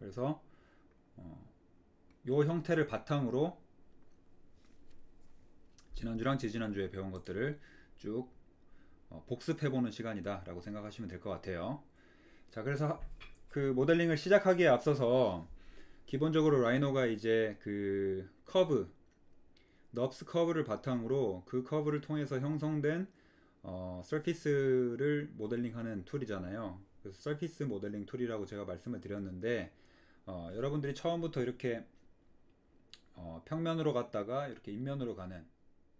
그래서 요 형태를 바탕으로 지난주랑 지지난주에 배운 것들을 쭉 복습해보는 시간이다 라고 생각하시면 될 것 같아요. 자, 그래서 그 모델링을 시작하기에 앞서서 기본적으로 라이노가 이제 그 커브, 넙스 커브를 바탕으로 그 커브를 통해서 형성된 서피스를 모델링하는 툴이잖아요. 그래서 서피스 모델링 툴이라고 제가 말씀을 드렸는데 여러분들이 처음부터 이렇게 평면으로 갔다가 이렇게 인면으로 가는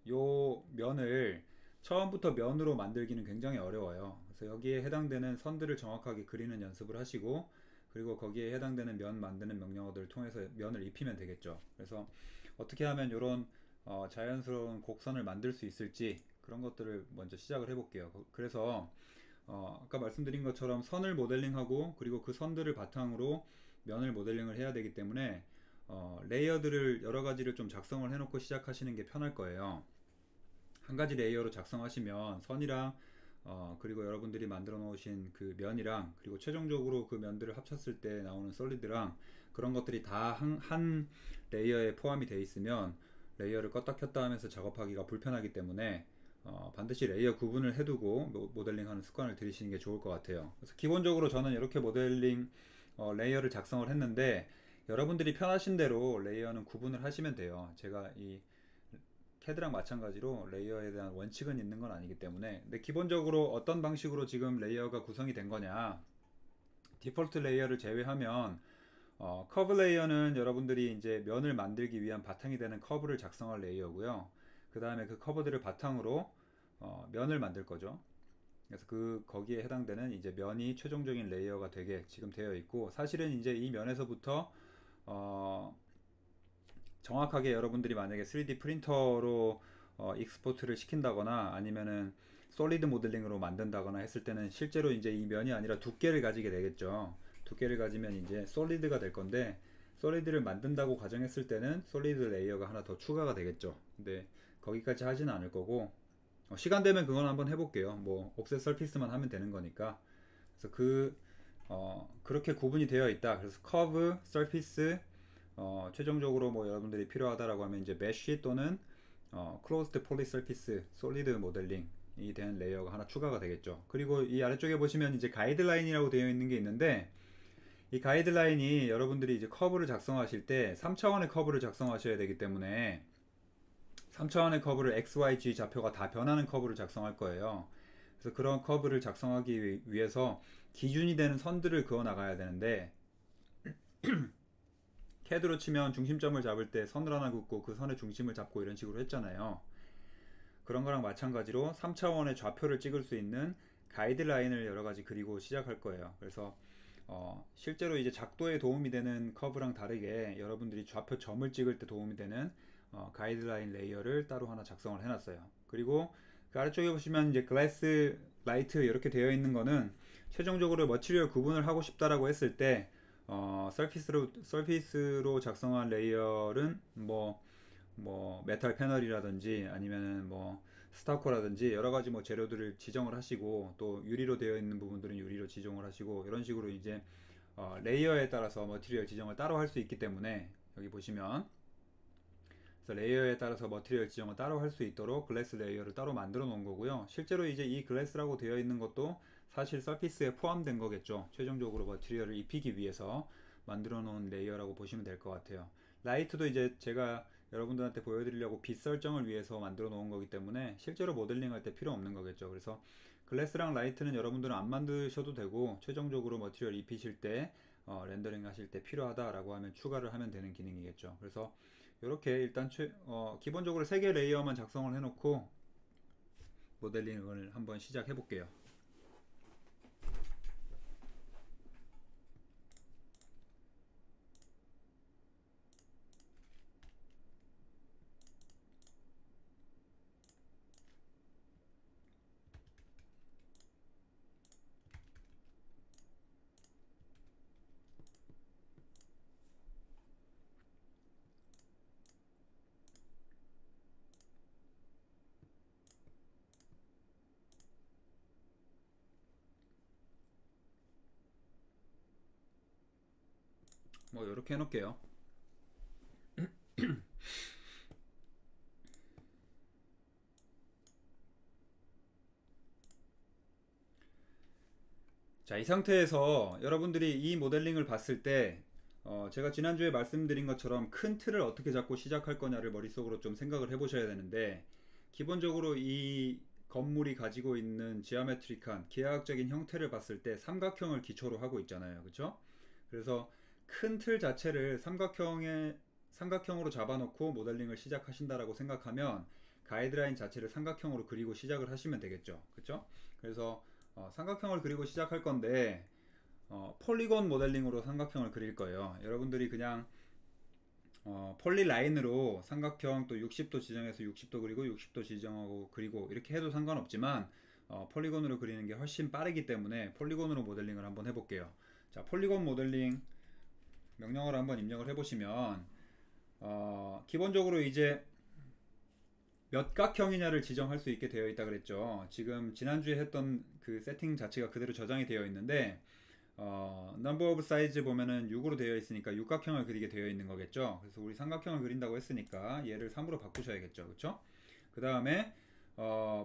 요 면을 처음부터 면으로 만들기는 굉장히 어려워요. 그래서 여기에 해당되는 선들을 정확하게 그리는 연습을 하시고, 그리고 거기에 해당되는 면 만드는 명령어들을 통해서 면을 입히면 되겠죠. 그래서 어떻게 하면 이런 자연스러운 곡선을 만들 수 있을지 그런 것들을 먼저 시작을 해볼게요. 그래서 아까 말씀드린 것처럼 선을 모델링하고, 그리고 그 선들을 바탕으로 면을 모델링을 해야 되기 때문에 레이어들을 여러 가지를 좀 작성을 해놓고 시작하시는 게 편할 거예요. 한 가지 레이어로 작성하시면 선이랑 그리고 여러분들이 만들어 놓으신 그 면이랑, 그리고 최종적으로 그 면들을 합쳤을 때 나오는 솔리드랑, 그런 것들이 다 한 레이어에 포함이 되어 있으면 레이어를 껐다 켰다 하면서 작업하기가 불편하기 때문에 반드시 레이어 구분을 해두고 모델링 하는 습관을 들이시는 게 좋을 것 같아요. 그래서 기본적으로 저는 이렇게 모델링 레이어를 작성을 했는데, 여러분들이 편하신 대로 레이어는 구분을 하시면 돼요. 제가 이 캐드랑 마찬가지로 레이어에 대한 원칙은 있는 건 아니기 때문에. 근데 기본적으로 어떤 방식으로 지금 레이어가 구성이 된 거냐, 디폴트 레이어를 제외하면 커브 레이어는 여러분들이 이제 면을 만들기 위한 바탕이 되는 커브를 작성할 레이어고요. 그 다음에 그 커브들을 바탕으로 면을 만들 거죠. 그래서 거기에 해당되는 이제 면이 최종적인 레이어가 되게 지금 되어 있고, 사실은 이제 이 면에서부터 정확하게 여러분들이 만약에 3D 프린터로 익스포트를 시킨다거나 아니면은 솔리드 모델링으로 만든다거나 했을 때는 실제로 이제 이 면이 아니라 두께를 가지게 되겠죠. 두께를 가지면 이제 솔리드가 될 건데, 솔리드를 만든다고 가정했을 때는 솔리드 레이어가 하나 더 추가가 되겠죠. 근데 거기까지 하지는 않을 거고, 시간 되면 그건 한번 해볼게요. 뭐 옵셋 서피스만 하면 되는 거니까. 그래서 그렇게 구분이 되어 있다. 그래서 커브, 서피스, 최종적으로 뭐 여러분들이 필요하다라고 하면 이제 메쉬 또는 closed polysurface solid 모델링이 된 레이어가 하나 추가가 되겠죠. 그리고 이 아래쪽에 보시면 이제 가이드라인이라고 되어 있는 게 있는데, 이 가이드라인이 여러분들이 이제 커브를 작성하실 때 3차원의 커브를 작성하셔야 되기 때문에 3차원의 커브를 XYG 좌표가 다 변하는 커브를 작성할 거예요. 그래서 그런 커브를 작성하기 위해서 기준이 되는 선들을 그어 나가야 되는데, 캐드로 치면 중심점을 잡을 때 선을 하나 긋고 그 선의 중심을 잡고 이런 식으로 했잖아요. 그런 거랑 마찬가지로 3차원의 좌표를 찍을 수 있는 가이드라인을 여러 가지 그리고 시작할 거예요. 그래서 실제로 이제 작도에 도움이 되는 커브랑 다르게 여러분들이 좌표 점을 찍을 때 도움이 되는 가이드라인 레이어를 따로 하나 작성을 해놨어요. 그리고 그 아래쪽에 보시면 이제 글래스 라이트 이렇게 되어 있는 거는 최종적으로 머티리얼 구분을 하고 싶다라고 했을 때 서피스로 작성한 레이어는 뭐 메탈 패널이라든지 아니면은 뭐 스타코라든지 여러 가지 뭐 재료들을 지정을 하시고, 또 유리로 되어 있는 부분들은 유리로 지정을 하시고, 이런 식으로 이제 레이어에 따라서 머티리얼 지정을 따로 할 수 있기 때문에, 여기 보시면 그래서 레이어에 따라서 머티리얼 지정을 따로 할 수 있도록 글래스 레이어를 따로 만들어 놓은 거고요. 실제로 이제 이 글래스라고 되어 있는 것도 사실 서피스에 포함된 거겠죠. 최종적으로 머티리얼을 입히기 위해서 만들어 놓은 레이어라고 보시면 될 것 같아요. 라이트도 이제 제가 여러분들한테 보여드리려고 빛 설정을 위해서 만들어 놓은 거기 때문에 실제로 모델링 할 때 필요 없는 거겠죠. 그래서 글래스랑 라이트는 여러분들은 안 만드셔도 되고, 최종적으로 머티리얼 입히실 때 렌더링 하실 때 필요하다라고 하면 추가를 하면 되는 기능이겠죠. 그래서 이렇게 일단 기본적으로 3개 레이어만 작성을 해놓고 모델링을 한번 시작해 볼게요. 뭐 이렇게 해놓을게요. 자, 이 상태에서 여러분들이 이 모델링을 봤을 때 제가 지난주에 말씀드린 것처럼 큰 틀을 어떻게 잡고 시작할 거냐를 머릿속으로 좀 생각을 해보셔야 되는데, 기본적으로 이 건물이 가지고 있는 지오메트릭한 기하학적인 형태를 봤을 때 삼각형을 기초로 하고 있잖아요. 그렇죠? 그래서 큰 틀 자체를 삼각형으로 잡아놓고 모델링을 시작하신다라고 생각하면 가이드라인 자체를 삼각형으로 그리고 시작을 하시면 되겠죠. 그렇죠? 그래서 삼각형을 그리고 시작할 건데 폴리곤 모델링으로 삼각형을 그릴 거예요. 여러분들이 그냥 폴리라인으로 삼각형 또 60도 지정해서 60도 그리고 60도 지정하고 그리고 이렇게 해도 상관없지만 폴리곤으로 그리는 게 훨씬 빠르기 때문에 폴리곤으로 모델링을 한번 해볼게요. 자, 폴리곤 모델링 명령어를 한번 입력을 해보시면 기본적으로 이제 몇 각형이냐를 지정할 수 있게 되어 있다 그랬죠. 지금 지난주에 했던 그 세팅 자체가 그대로 저장이 되어 있는데 number of size 보면은 6으로 되어 있으니까 육각형을 그리게 되어 있는 거겠죠. 그래서 우리 삼각형을 그린다고 했으니까 얘를 3으로 바꾸셔야겠죠. 그쵸? 그 다음에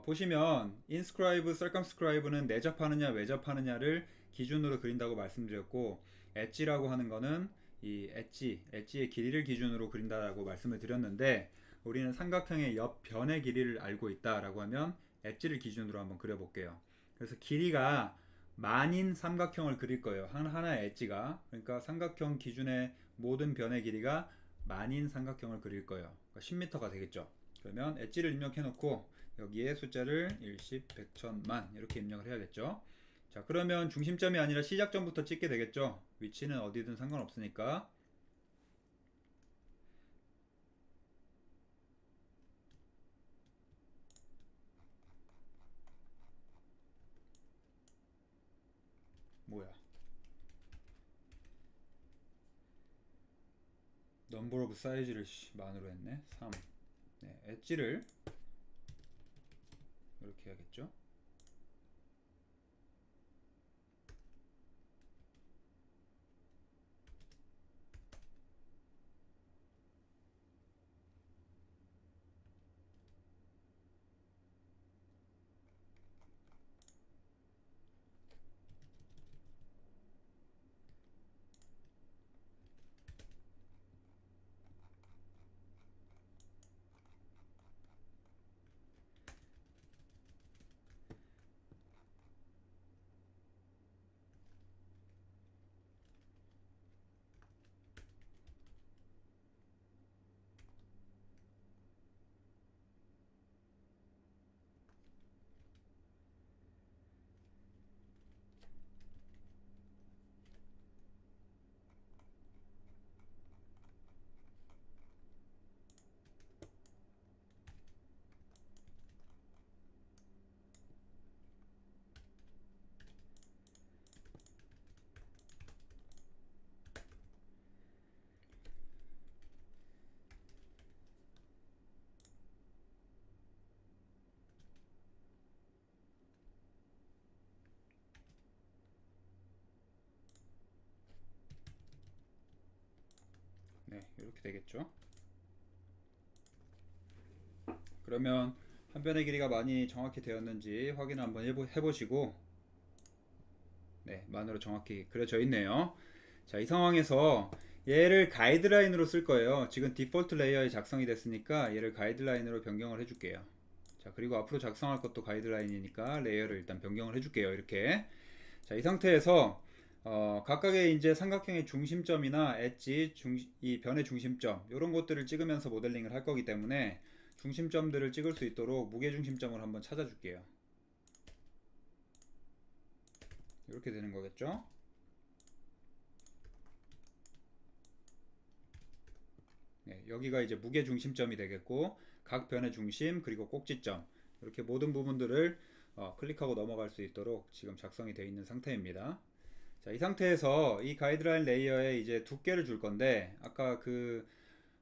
보시면 inscribe, circumscribe는 내접하느냐 외접하느냐를 기준으로 그린다고 말씀드렸고, 엣지라고 하는 거는 이 엣지의 길이를 기준으로 그린다라고 말씀을 드렸는데, 우리는 삼각형의 옆 변의 길이를 알고 있다라고 하면 엣지를 기준으로 한번 그려볼게요. 그래서 길이가 만인 삼각형을 그릴 거예요. 하나의 엣지가. 그러니까 삼각형 기준의 모든 변의 길이가 만인 삼각형을 그릴 거예요. 그러니까 10m가 되겠죠. 그러면 엣지를 입력해 놓고 여기에 숫자를 1, 10, 100, 1000만 이렇게 입력을 해야겠죠. 자, 그러면 중심점이 아니라 시작점부터 찍게 되겠죠. 위치는 어디든 상관없으니까. 뭐야, 넘버 오브 사이즈를 만으로 했네. 3. 네, 엣지를 이렇게 해야겠죠. 네, 이렇게 되겠죠. 그러면 한 변의 길이가 많이 정확히 되었는지 확인을 한번 해보시고, 네, 만으로 정확히 그려져 있네요. 자, 이 상황에서 얘를 가이드라인으로 쓸 거예요. 지금 디폴트 레이어에 작성이 됐으니까 얘를 가이드라인으로 변경을 해줄게요. 자, 그리고 앞으로 작성할 것도 가이드라인이니까 레이어를 일단 변경을 해줄게요. 이렇게. 자, 이 상태에서 각각의 이제 삼각형의 중심점이나 엣지, 이 변의 중심점 이런 것들을 찍으면서 모델링을 할 거기 때문에 중심점들을 찍을 수 있도록 무게중심점을 한번 찾아줄게요. 이렇게 되는 거겠죠. 네, 여기가 이제 무게중심점이 되겠고, 각 변의 중심 그리고 꼭지점 이렇게 모든 부분들을 클릭하고 넘어갈 수 있도록 지금 작성이 되어 있는 상태입니다. 자, 이 상태에서 이 가이드라인 레이어에 이제 두께를 줄 건데, 아까 그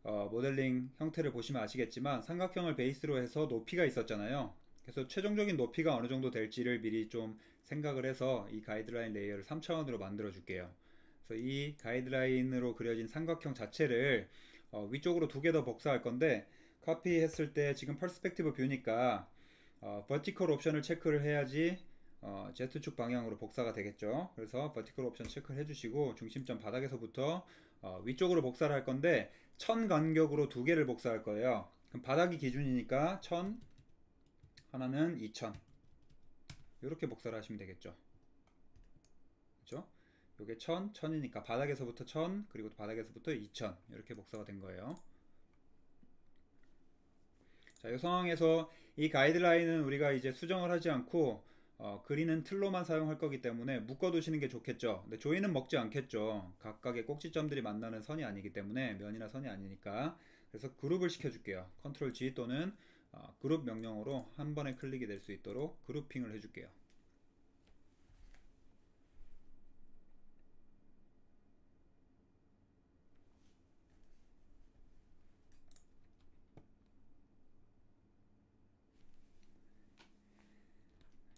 모델링 형태를 보시면 아시겠지만 삼각형을 베이스로 해서 높이가 있었잖아요. 그래서 최종적인 높이가 어느 정도 될지를 미리 좀 생각을 해서 이 가이드라인 레이어를 3차원으로 만들어 줄게요. 그래서 이 가이드라인으로 그려진 삼각형 자체를 위쪽으로 두 개 더 복사할 건데, 카피 했을 때 지금 퍼스펙티브 뷰니까 버티컬 옵션을 체크를 해야지 Z축 방향으로 복사가 되겠죠. 그래서 버티컬 옵션 체크를 해주시고, 중심점 바닥에서부터 위쪽으로 복사를 할 건데 1000 간격으로 두 개를 복사할 거예요. 그럼 바닥이 기준이니까 1000, 하나는 2000, 이렇게 복사를 하시면 되겠죠. 그렇죠? 요게 1000, 1000이니까 바닥에서부터 1000, 그리고 바닥에서부터 2000, 이렇게 복사가 된 거예요. 자, 이 상황에서 이 가이드라인은 우리가 이제 수정을 하지 않고 그리는 틀로만 사용할 거기 때문에 묶어 두시는 게 좋겠죠. 근데 조이는 먹지 않겠죠. 각각의 꼭지점들이 만나는 선이 아니기 때문에, 면이나 선이 아니니까. 그래서 그룹을 시켜 줄게요. 컨트롤 G 또는 그룹 명령어로 한 번에 클릭이 될 수 있도록 그룹핑을 해 줄게요.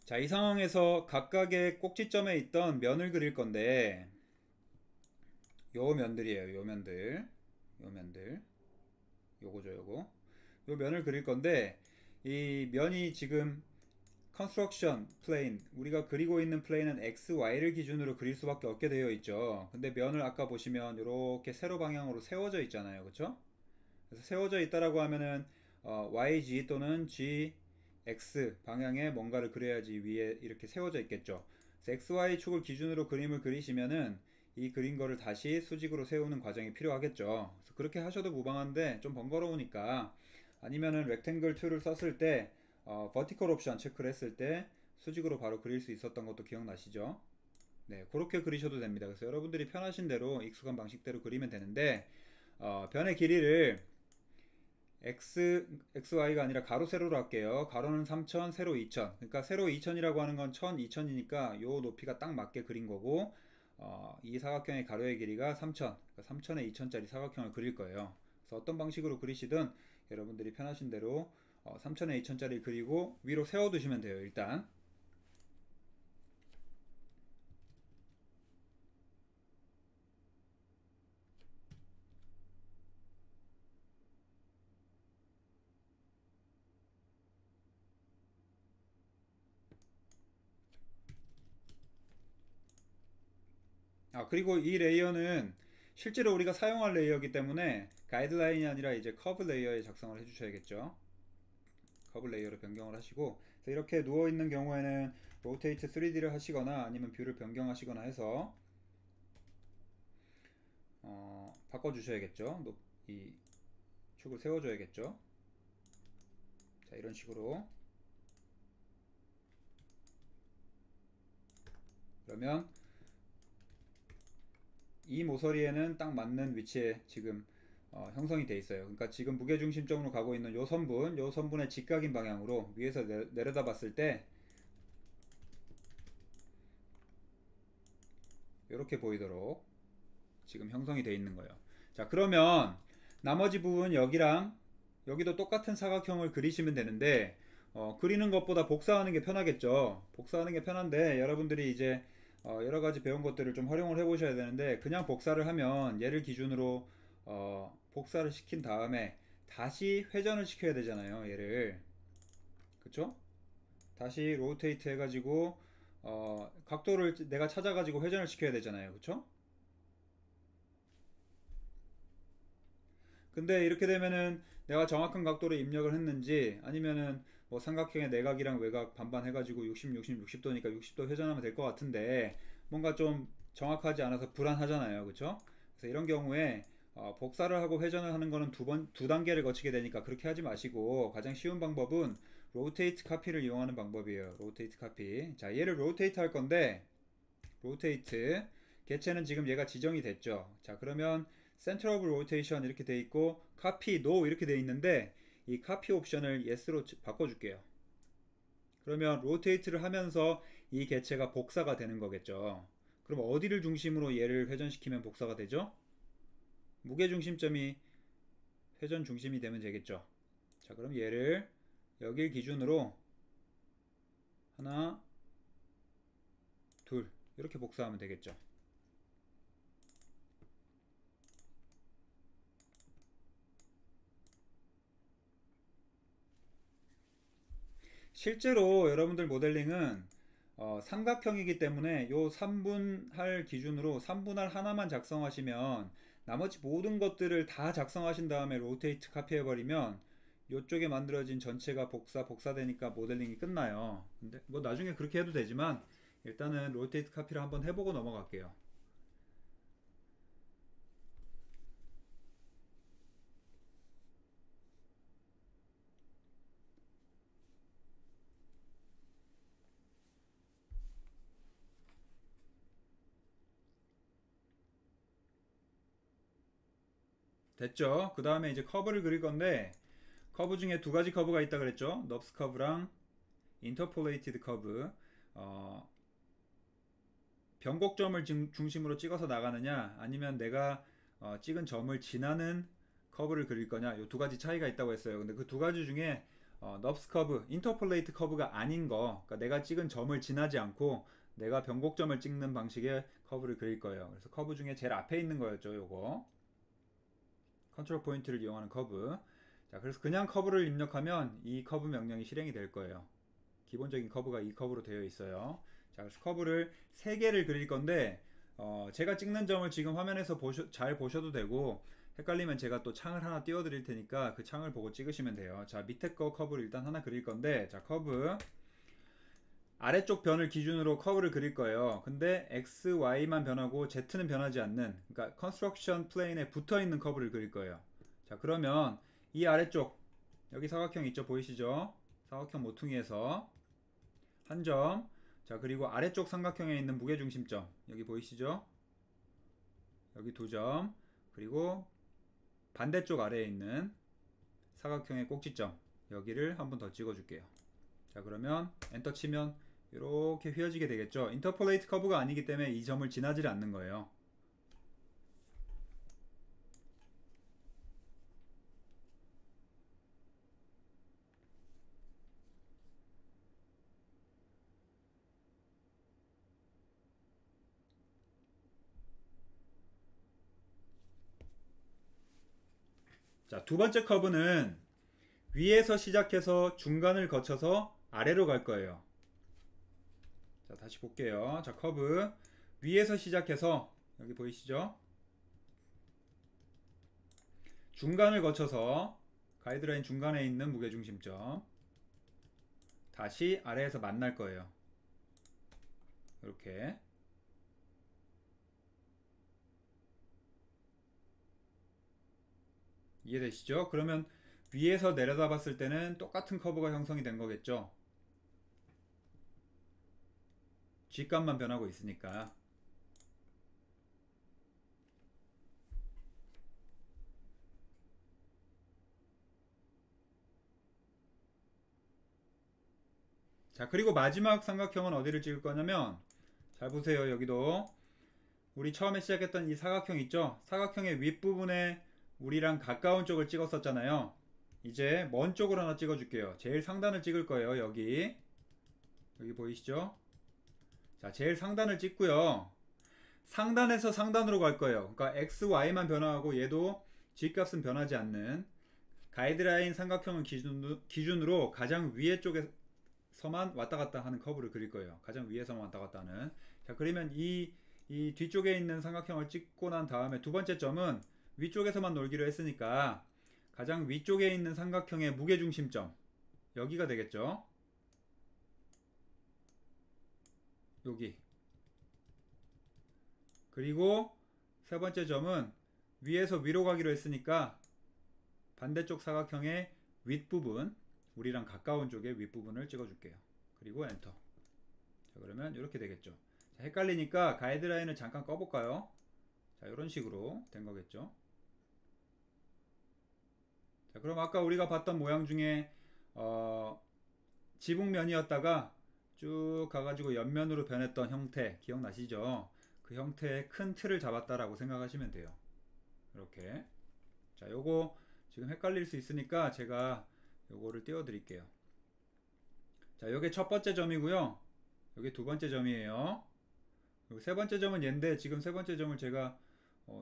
자, 이 상황에서 각각의 꼭지점에 있던 면을 그릴 건데, 요 면들이에요. 요 면들, 요 면들, 요거죠, 요거. 요 면을 그릴 건데, 이 면이 지금 컨스트럭션 플레인, 우리가 그리고 있는 플레인은 x, y를 기준으로 그릴 수밖에 없게 되어 있죠. 근데 면을 아까 보시면 이렇게 세로 방향으로 세워져 있잖아요, 그쵸? 그래서 세워져 있다라고 하면은 YG 또는 GX 방향에 뭔가를 그려야지 위에 이렇게 세워져 있겠죠. 그래서 XY축을 기준으로 그림을 그리시면은 이 그린 거를 다시 수직으로 세우는 과정이 필요하겠죠. 그래서 그렇게 하셔도 무방한데 좀 번거로우니까, 아니면은 렉탱글 툴을 썼을 때 버티컬 옵션 체크를 했을 때 수직으로 바로 그릴 수 있었던 것도 기억나시죠? 네, 그렇게 그리셔도 됩니다. 그래서 여러분들이 편하신 대로 익숙한 방식대로 그리면 되는데, 변의 길이를 XY가 아니라 가로 세로로 할게요. 가로는 3000, 세로 2000. 그러니까 세로 2000이라고 하는 건 1000, 2000이니까 요 높이가 딱 맞게 그린 거고, 이 사각형의 가로의 길이가 3000. 그러니까 3000에 2000짜리 사각형을 그릴 거예요. 그래서 어떤 방식으로 그리시든 여러분들이 편하신 대로 3000에 2000짜리 그리고 위로 세워 두시면 돼요, 일단. 그리고 이 레이어는 실제로 우리가 사용할 레이어이기 때문에 가이드라인이 아니라 이제 커브 레이어에 작성을 해 주셔야겠죠. 커브 레이어로 변경을 하시고, 그래서 이렇게 누워 있는 경우에는 로테이트 3D를 하시거나 아니면 뷰를 변경하시거나 해서 바꿔 주셔야겠죠. 이 축을 세워 줘야겠죠. 자, 이런 식으로. 그러면 이 모서리에는 딱 맞는 위치에 지금 형성이 돼 있어요. 그러니까 지금 무게중심점으로 가고 있는 요 선분, 요 선분의 직각인 방향으로 위에서 내려다 봤을 때 이렇게 보이도록 지금 형성이 돼 있는 거예요. 자, 그러면 나머지 부분 여기랑 여기도 똑같은 사각형을 그리시면 되는데, 그리는 것보다 복사하는 게 편하겠죠. 복사하는 게 편한데 여러분들이 이제 여러 가지 배운 것들을 좀 활용을 해 보셔야 되는데, 그냥 복사를 하면 얘를 기준으로 복사를 시킨 다음에 다시 회전을 시켜야 되잖아요, 얘를. 그쵸? 다시 로테이트 해가지고 각도를 내가 찾아가지고 회전을 시켜야 되잖아요, 그쵸? 근데 이렇게 되면은 내가 정확한 각도로 입력을 했는지, 아니면은 뭐 삼각형의 내각이랑 외각 반반 해가지고 60, 60, 60도니까 60도 회전하면 될 것 같은데 뭔가 좀 정확하지 않아서 불안하잖아요, 그쵸? 그래서 이런 경우에 복사를 하고 회전을 하는 거는 두 단계를 거치게 되니까 그렇게 하지 마시고, 가장 쉬운 방법은 로테이트 카피를 이용하는 방법이에요. 로테이트 카피. 자, 얘를 로테이트 할 건데, 로테이트 개체는 지금 얘가 지정이 됐죠. 자, 그러면 센터 오브 로테이션 이렇게 돼 있고 카피 노 이렇게 돼 있는데, 이 카피 옵션을 yes로 바꿔줄게요. 그러면 로테이트를 하면서 이 개체가 복사가 되는 거겠죠. 그럼 어디를 중심으로 얘를 회전시키면 복사가 되죠? 무게 중심점이 회전 중심이 되면 되겠죠. 자, 그럼 얘를 여길 기준으로 하나, 둘 이렇게 복사하면 되겠죠. 실제로 여러분들 모델링은 삼각형이기 때문에 요 3분할 기준으로 3분할 하나만 작성하시면 나머지 모든 것들을 다 작성하신 다음에 로테이트 카피해 버리면 요쪽에 만들어진 전체가 복사되니까 모델링이 끝나요. 근데 뭐 나중에 그렇게 해도 되지만 일단은 로테이트 카피를 한번 해보고 넘어갈게요. 됐죠? 그 다음에 이제 커브를 그릴 건데 커브 중에 두 가지 커브가 있다 그랬죠? 넙스 커브랑 인터폴레이티드 커브. 변곡점을 중심으로 찍어서 나가느냐 아니면 내가 찍은 점을 지나는 커브를 그릴 거냐, 이 두 가지 차이가 있다고 했어요. 근데 그 두 가지 중에 넙스 커브, 인터폴레이트 커브가 아닌 거, 그러니까 내가 찍은 점을 지나지 않고 내가 변곡점을 찍는 방식의 커브를 그릴 거예요. 그래서 커브 중에 제일 앞에 있는 거였죠, 요거. 컨트롤 포인트를 이용하는 커브. 자, 그래서 그냥 커브를 입력하면 이 커브 명령이 실행이 될 거예요. 기본적인 커브가 이 커브로 되어 있어요. 자, 그래서 커브를 3개를 그릴 건데 제가 찍는 점을 지금 화면에서 잘 보셔도 되고, 헷갈리면 제가 또 창을 하나 띄워 드릴 테니까 그 창을 보고 찍으시면 돼요. 자, 밑에 거 커브를 일단 하나 그릴 건데, 자, 커브 아래쪽 변을 기준으로 커브를 그릴 거예요. 근데 X, Y만 변하고 Z는 변하지 않는, 그러니까 컨스트럭션 플레인에 붙어 있는 커브를 그릴 거예요. 자, 그러면 이 아래쪽 여기 사각형 있죠? 보이시죠? 사각형 모퉁이에서 한 점. 자, 그리고 아래쪽 삼각형에 있는 무게중심점 여기 보이시죠? 여기 2점. 그리고 반대쪽 아래에 있는 사각형의 꼭지점 여기를 한 번 더 찍어 줄게요. 자, 그러면 엔터 치면 이렇게 휘어지게 되겠죠. 인터폴레이트 커브가 아니기 때문에 이 점을 지나지 않는 거예요. 자, 두 번째 커브는 위에서 시작해서 중간을 거쳐서 아래로 갈 거예요. 자, 다시 볼게요. 자, 커브 위에서 시작해서 여기 보이시죠? 중간을 거쳐서 가이드라인 중간에 있는 무게중심점 다시 아래에서 만날 거예요. 이렇게. 이해되시죠? 그러면 위에서 내려다 봤을 때는 똑같은 커브가 형성이 된 거겠죠? G값만 변하고 있으니까. 자, 그리고 마지막 삼각형은 어디를 찍을 거냐면, 잘 보세요. 여기도 우리 처음에 시작했던 이 사각형 있죠? 사각형의 윗부분에 우리랑 가까운 쪽을 찍었었잖아요. 이제 먼 쪽을 하나 찍어 줄게요. 제일 상단을 찍을 거예요. 여기 보이시죠? 자, 제일 상단을 찍고요. 상단에서 상단으로 갈 거예요. 그러니까 X, Y만 변화하고 얘도 G값은 변하지 않는 가이드라인 삼각형을 기준으로 가장 위에 쪽에서만 왔다 갔다 하는 커브를 그릴 거예요. 가장 위에서만 왔다 갔다 하는. 자, 그러면 이 뒤쪽에 있는 삼각형을 찍고 난 다음에 두 번째 점은 위쪽에서만 놀기로 했으니까 가장 위쪽에 있는 삼각형의 무게중심점 여기가 되겠죠. 여기. 그리고 세 번째 점은 위에서 위로 가기로 했으니까 반대쪽 사각형의 윗부분, 우리랑 가까운 쪽의 윗부분을 찍어줄게요. 그리고 엔터. 자, 그러면 이렇게 되겠죠. 자, 헷갈리니까 가이드라인을 잠깐 꺼볼까요? 자, 이런 식으로 된 거겠죠. 자, 그럼 아까 우리가 봤던 모양 중에 지붕면이었다가 쭉 가가지고 옆면으로 변했던 형태 기억나시죠? 그 형태의 큰 틀을 잡았다라고 생각하시면 돼요. 이렇게. 자, 요거 지금 헷갈릴 수 있으니까 제가 요거를 띄워 드릴게요. 자, 요게 첫 번째 점이고요. 요게 두 번째 점이에요. 그리고 세 번째 점은 얘인데 지금 세 번째 점을 제가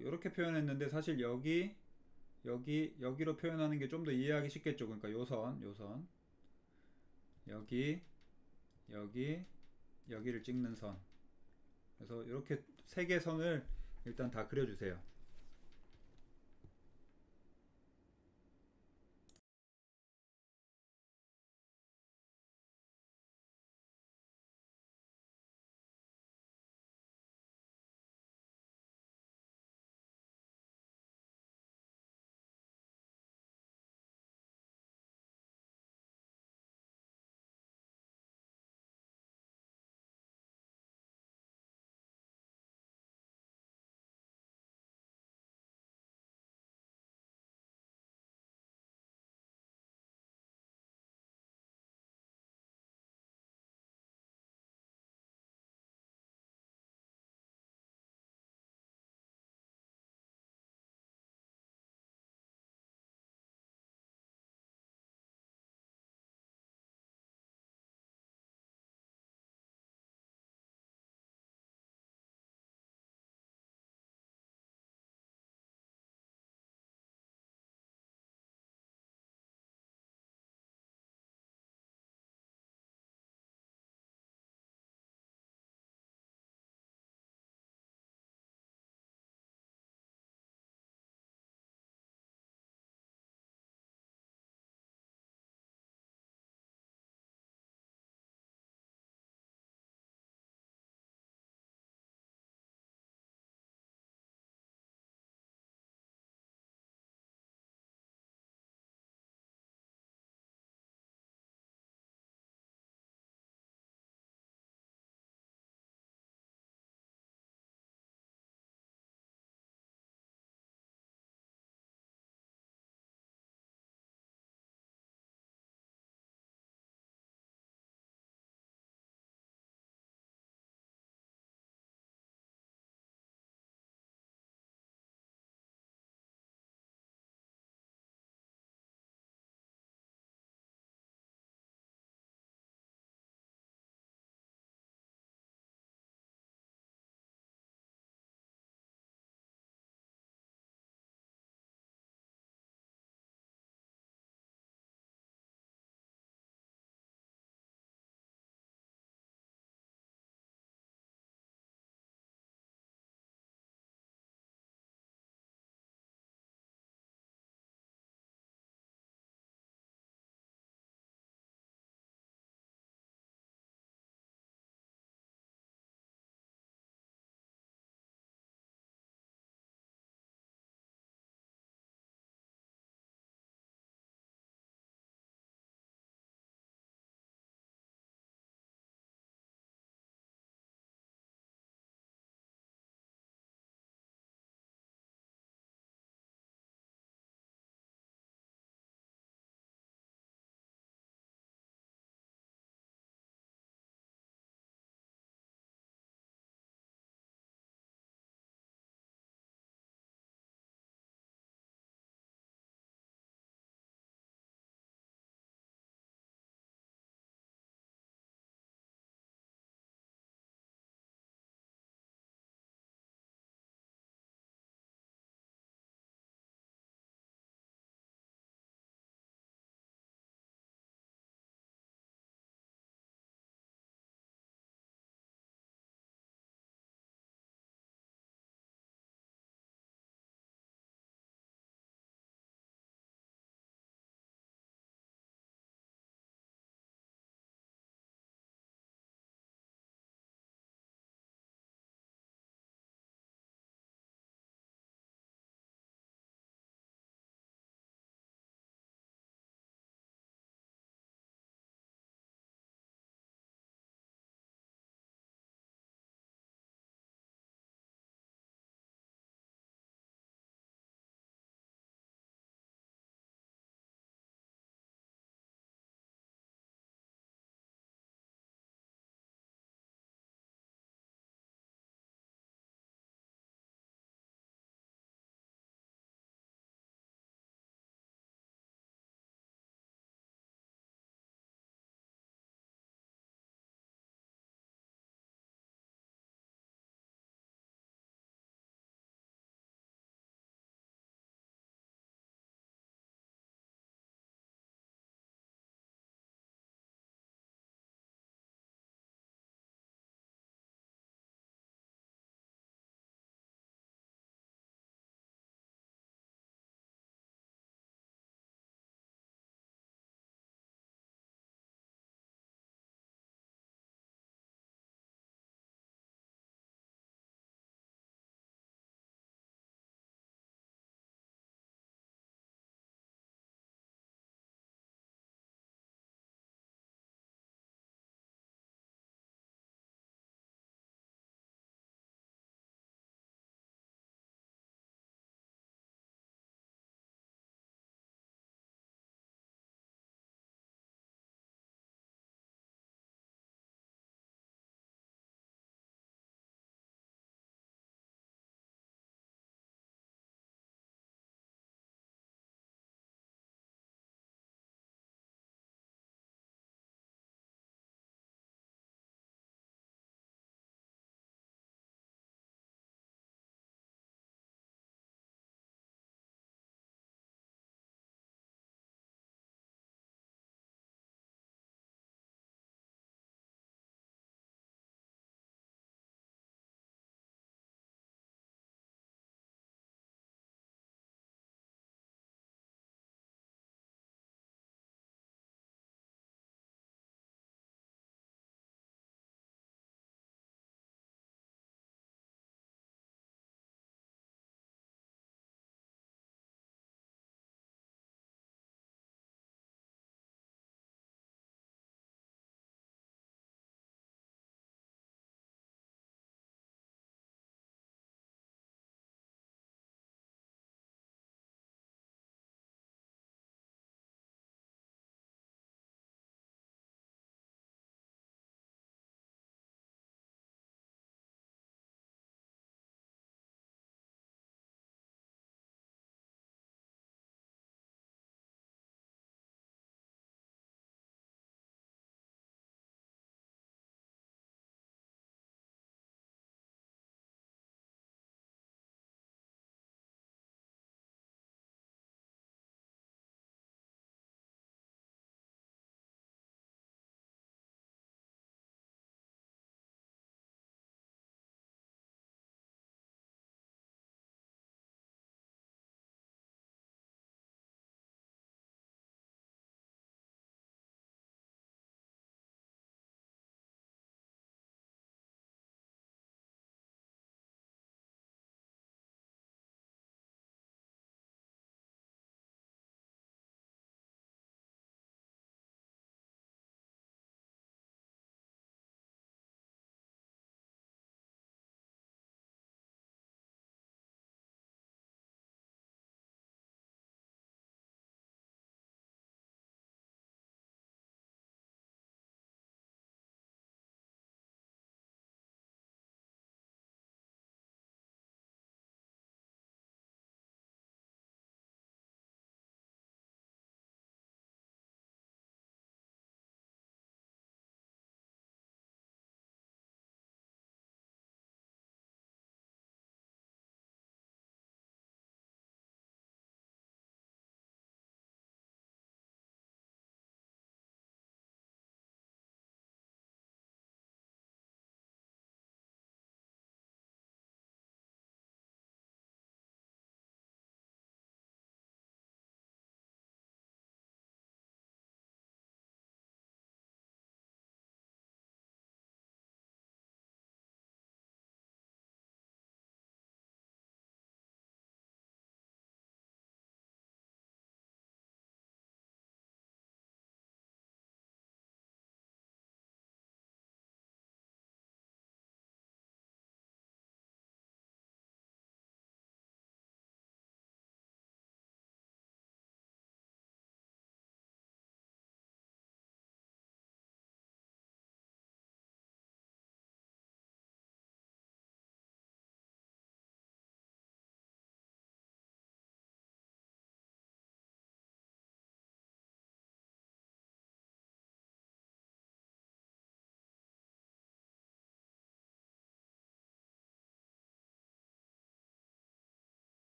요렇게 표현했는데 사실 여기로 표현하는 게 좀 더 이해하기 쉽겠죠. 그러니까 요선 여기, 여기, 여기를 찍는 선. 그래서 이렇게 세 개 선을 일단 다 그려주세요.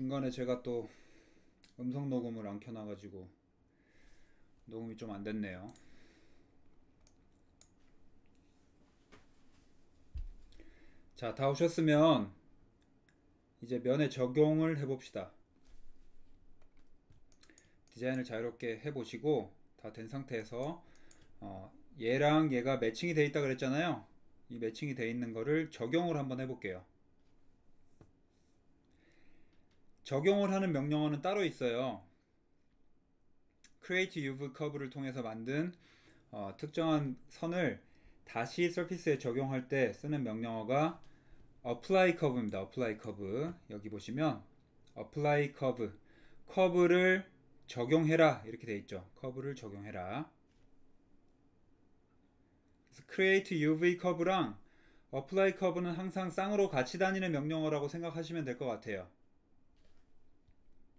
중간에 제가 또 음성 녹음을 안 켜놔가지고 녹음이 좀 안 됐네요. 자, 다 오셨으면 이제 면에 적용을 해봅시다. 디자인을 자유롭게 해보시고 다 된 상태에서 얘랑 얘가 매칭이 돼 있다 그랬잖아요. 이 매칭이 돼 있는 거를 적용을 한번 해볼게요. 적용을 하는 명령어는 따로 있어요. create UV curve를 통해서 만든 특정한 선을 다시 서피스에 적용할 때 쓰는 명령어가 apply curve입니다. apply curve. 여기 보시면 apply curve, 커브를 적용해라 이렇게 돼 있죠. 커브를 적용해라. 그래서 create UV curve랑 apply curve는 항상 쌍으로 같이 다니는 명령어라고 생각하시면 될 것 같아요.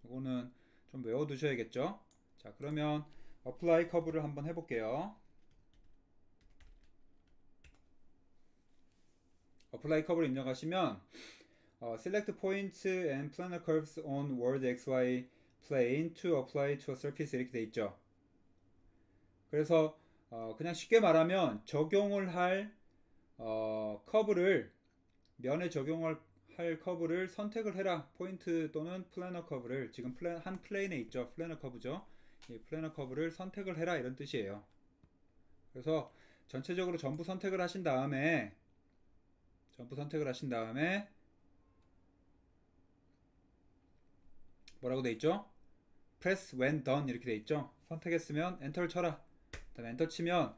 이거는 좀 외워두셔야겠죠. 자, 그러면 apply curve를 한번 해볼게요. apply curve를 입력하시면 select points and planar curves on world XY plane to apply to a surface 이렇게 돼 있죠. 그래서 그냥 쉽게 말하면 적용을 할 커브를 면에 적용할 커브를 선택을 해라. 포인트 또는 플래너 커브를 지금 한 플레인에 있죠. 플래너 커브죠. 이 플래너 커브를 선택을 해라 이런 뜻이에요. 그래서 전체적으로 전부 선택을 하신 다음에 뭐라고 돼 있죠? press when done 이렇게 돼 있죠. 선택했으면 엔터를 쳐라. 그다음에 엔터 치면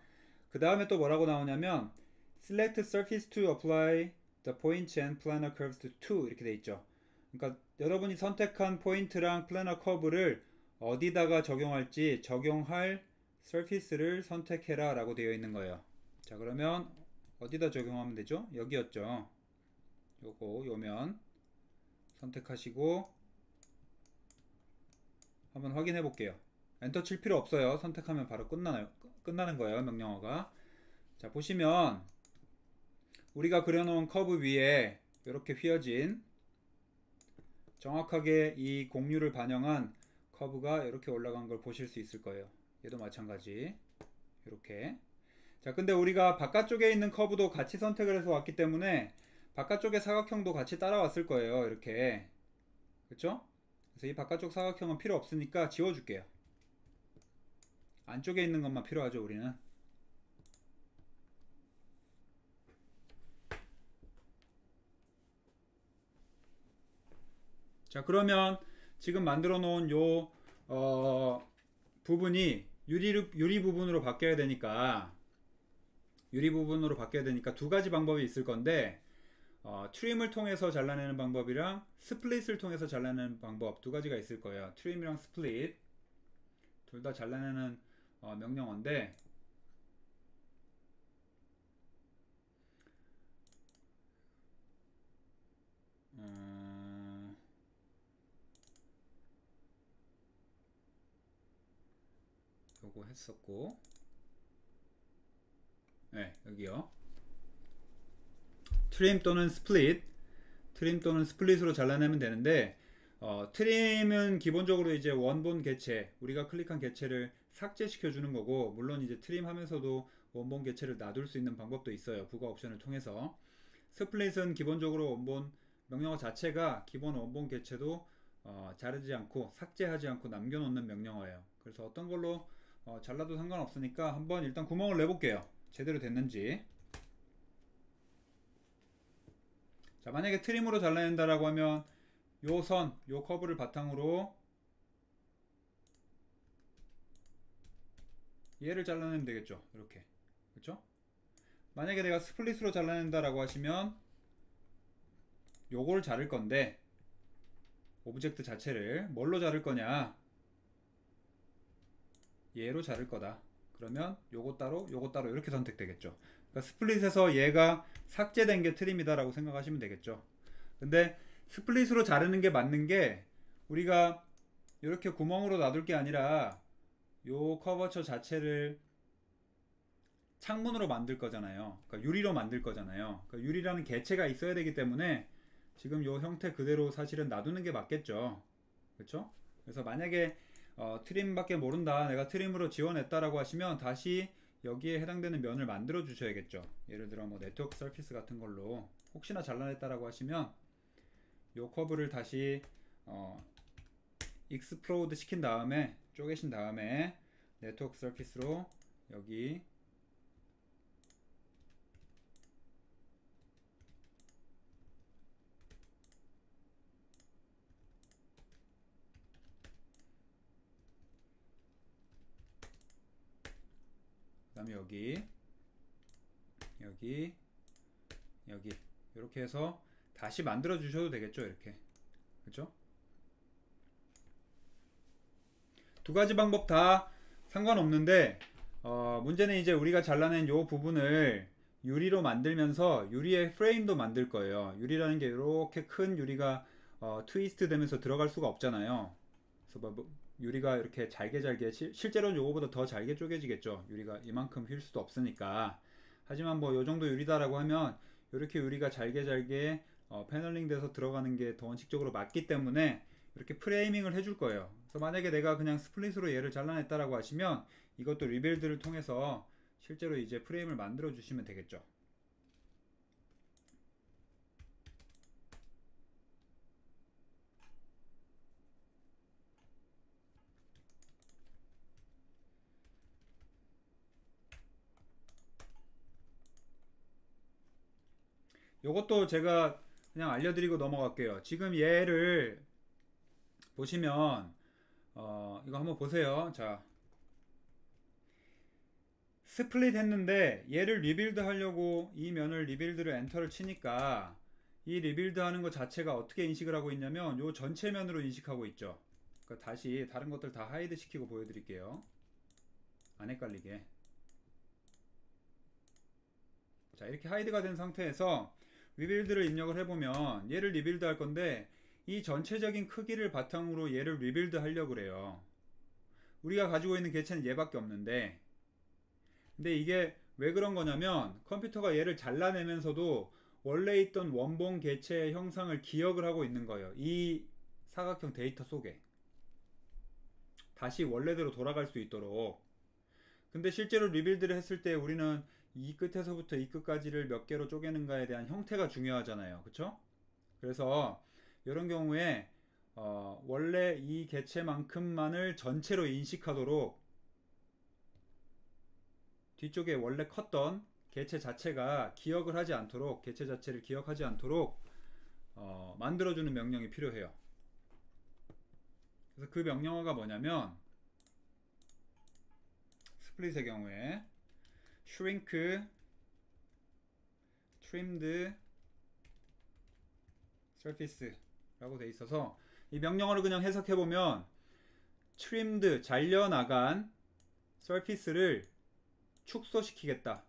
그 다음에 또 뭐라고 나오냐면 select surface to apply the points and planar curves to 이렇게 돼 있죠. 그러니까 여러분이 선택한 포인트랑 플래너 커브를 어디다가 적용할지 적용할 surface를 선택해라 라고 되어 있는 거예요. 자, 그러면 어디다 적용하면 되죠? 여기였죠. 요면 선택하시고 한번 확인해 볼게요. 엔터 칠 필요 없어요. 선택하면 바로 끝나는 거예요. 명령어가. 자, 보시면 우리가 그려놓은 커브 위에 이렇게 휘어진 정확하게 이 공률을 반영한 커브가 이렇게 올라간 걸 보실 수 있을 거예요. 얘도 마찬가지. 이렇게. 자, 근데 우리가 바깥쪽에 있는 커브도 같이 선택을 해서 왔기 때문에 바깥쪽의 사각형도 같이 따라왔을 거예요. 이렇게. 그쵸? 그래서 이 바깥쪽 사각형은 필요 없으니까 지워줄게요. 안쪽에 있는 것만 필요하죠, 우리는. 자, 그러면 지금 만들어 놓은 요 부분이 유리 부분으로 바뀌어야 되니까 두 가지 방법이 있을 건데 트림을 통해서 잘라내는 방법이랑 스플릿을 통해서 잘라내는 방법 두 가지가 있을 거예요. 트림이랑 스플릿 둘 다 잘라내는 명령어인데 요거 했었고 네, 여기요. 트림 또는 스플릿으로 잘라내면 되는데 트림은 기본적으로 이제 원본 개체, 우리가 클릭한 개체를 삭제시켜 주는 거고, 물론 이제 트림 하면서도 원본 개체를 놔둘 수 있는 방법도 있어요. 부가 옵션을 통해서. 스플릿은 기본적으로 원본 명령어 자체가 기본 원본 개체도 자르지 않고 삭제하지 않고 남겨놓는 명령어예요. 그래서 어떤 걸로 잘라도 상관없으니까 한번 일단 구멍을 내볼게요. 제대로 됐는지. 자, 만약에 트림으로 잘라낸다라고 하면 요 선, 요 커브를 바탕으로 얘를 잘라내면 되겠죠. 이렇게. 그렇죠? 만약에 내가 스플릿으로 잘라낸다라고 하시면 요걸 자를 건데 오브젝트 자체를 뭘로 자를 거냐? 얘로 자를 거다. 그러면 요거 따로 이렇게 선택되겠죠. 그러니까 스플릿에서 얘가 삭제된 게 트림이다 라고 생각하시면 되겠죠. 근데 스플릿으로 자르는 게 맞는 게 우리가 이렇게 구멍으로 놔둘 게 아니라 요 커버처 자체를 창문으로 만들 거잖아요. 그러니까 유리로 만들 거잖아요. 그러니까 유리라는 개체가 있어야 되기 때문에 지금 요 형태 그대로 사실은 놔두는 게 맞겠죠. 그렇죠? 그래서 만약에 트림밖에 모른다, 내가 트림으로 지원했다라고 하시면 다시 여기에 해당되는 면을 만들어 주셔야겠죠. 예를 들어 뭐 네트워크 서피스 같은 걸로 혹시나 잘라냈다라고 하시면 요 커브를 다시 익스플로드 시킨 다음에 쪼개신 다음에 네트워크 서피스로 여기 그 다음에 여기 여기 이렇게 해서 다시 만들어 주셔도 되겠죠. 이렇게 그렇죠? 두 가지 방법 다 상관없는데 문제는 이제 우리가 잘라낸 요 부분을 유리로 만들면서 유리의 프레임도 만들 거예요. 유리라는 게 이렇게 큰 유리가 트위스트 되면서 들어갈 수가 없잖아요. 그래서 뭐 유리가 이렇게 잘게 실제로는 요거보다 더 잘게 쪼개지겠죠. 유리가 이만큼 휠 수도 없으니까. 하지만 뭐 요 정도 유리다라고 하면 이렇게 유리가 잘게 패널링 돼서 들어가는 게 더 원칙적으로 맞기 때문에 이렇게 프레이밍을 해줄 거예요. 그래서 만약에 내가 그냥 스플릿으로 얘를 잘라냈다라고 하시면 이것도 리빌드를 통해서 실제로 이제 프레임을 만들어 주시면 되겠죠. 요것도 제가 그냥 알려드리고 넘어갈게요. 지금 얘를 보시면 이거 한번 보세요. 자, 스플릿 했는데 얘를 리빌드 하려고 이 면을 리빌드를 엔터를 치니까 이 리빌드 하는 것 자체가 어떻게 인식을 하고 있냐면 요 전체 면으로 인식하고 있죠. 그러니까 다시 다른 것들 다 하이드 시키고 보여드릴게요. 안 헷갈리게. 자, 이렇게 하이드가 된 상태에서 리빌드를 입력을 해보면 얘를 리빌드 할 건데 이 전체적인 크기를 바탕으로 얘를 리빌드 하려고 그래요. 우리가 가지고 있는 개체는 얘밖에 없는데, 근데 이게 왜 그런 거냐면 컴퓨터가 얘를 잘라내면서도 원래 있던 원본 개체의 형상을 기억을 하고 있는 거예요. 이 사각형 데이터 속에 다시 원래대로 돌아갈 수 있도록. 근데 실제로 리빌드를 했을 때 우리는 이 끝에서부터 이 끝까지를 몇 개로 쪼개는가에 대한 형태가 중요하잖아요. 그쵸? 그래서 이런 경우에 원래 이 개체만큼만을 전체로 인식하도록 뒤쪽에 원래 컸던 개체 자체가 기억을 하지 않도록, 개체 자체를 기억하지 않도록 만들어주는 명령이 필요해요. 그래서 그 명령어가 뭐냐면 스플릿의 경우에 shrink, trimmed surface 라고 돼 있어서 이 명령어를 그냥 해석해보면 trimmed, 잘려나간 surface를 축소시키겠다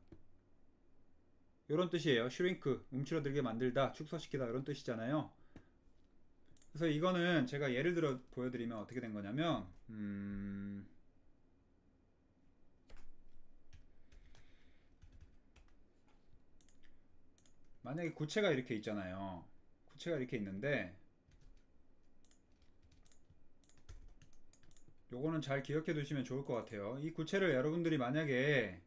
이런 뜻이에요. shrink, 움츠러들게 만들다, 축소시키다 이런 뜻이잖아요. 그래서 이거는 제가 예를 들어 보여드리면 어떻게 된 거냐면 만약에 구체가 이렇게 있잖아요. 구체가 이렇게 있는데 요거는 잘 기억해 두시면 좋을 것 같아요. 이 구체를 여러분들이 만약에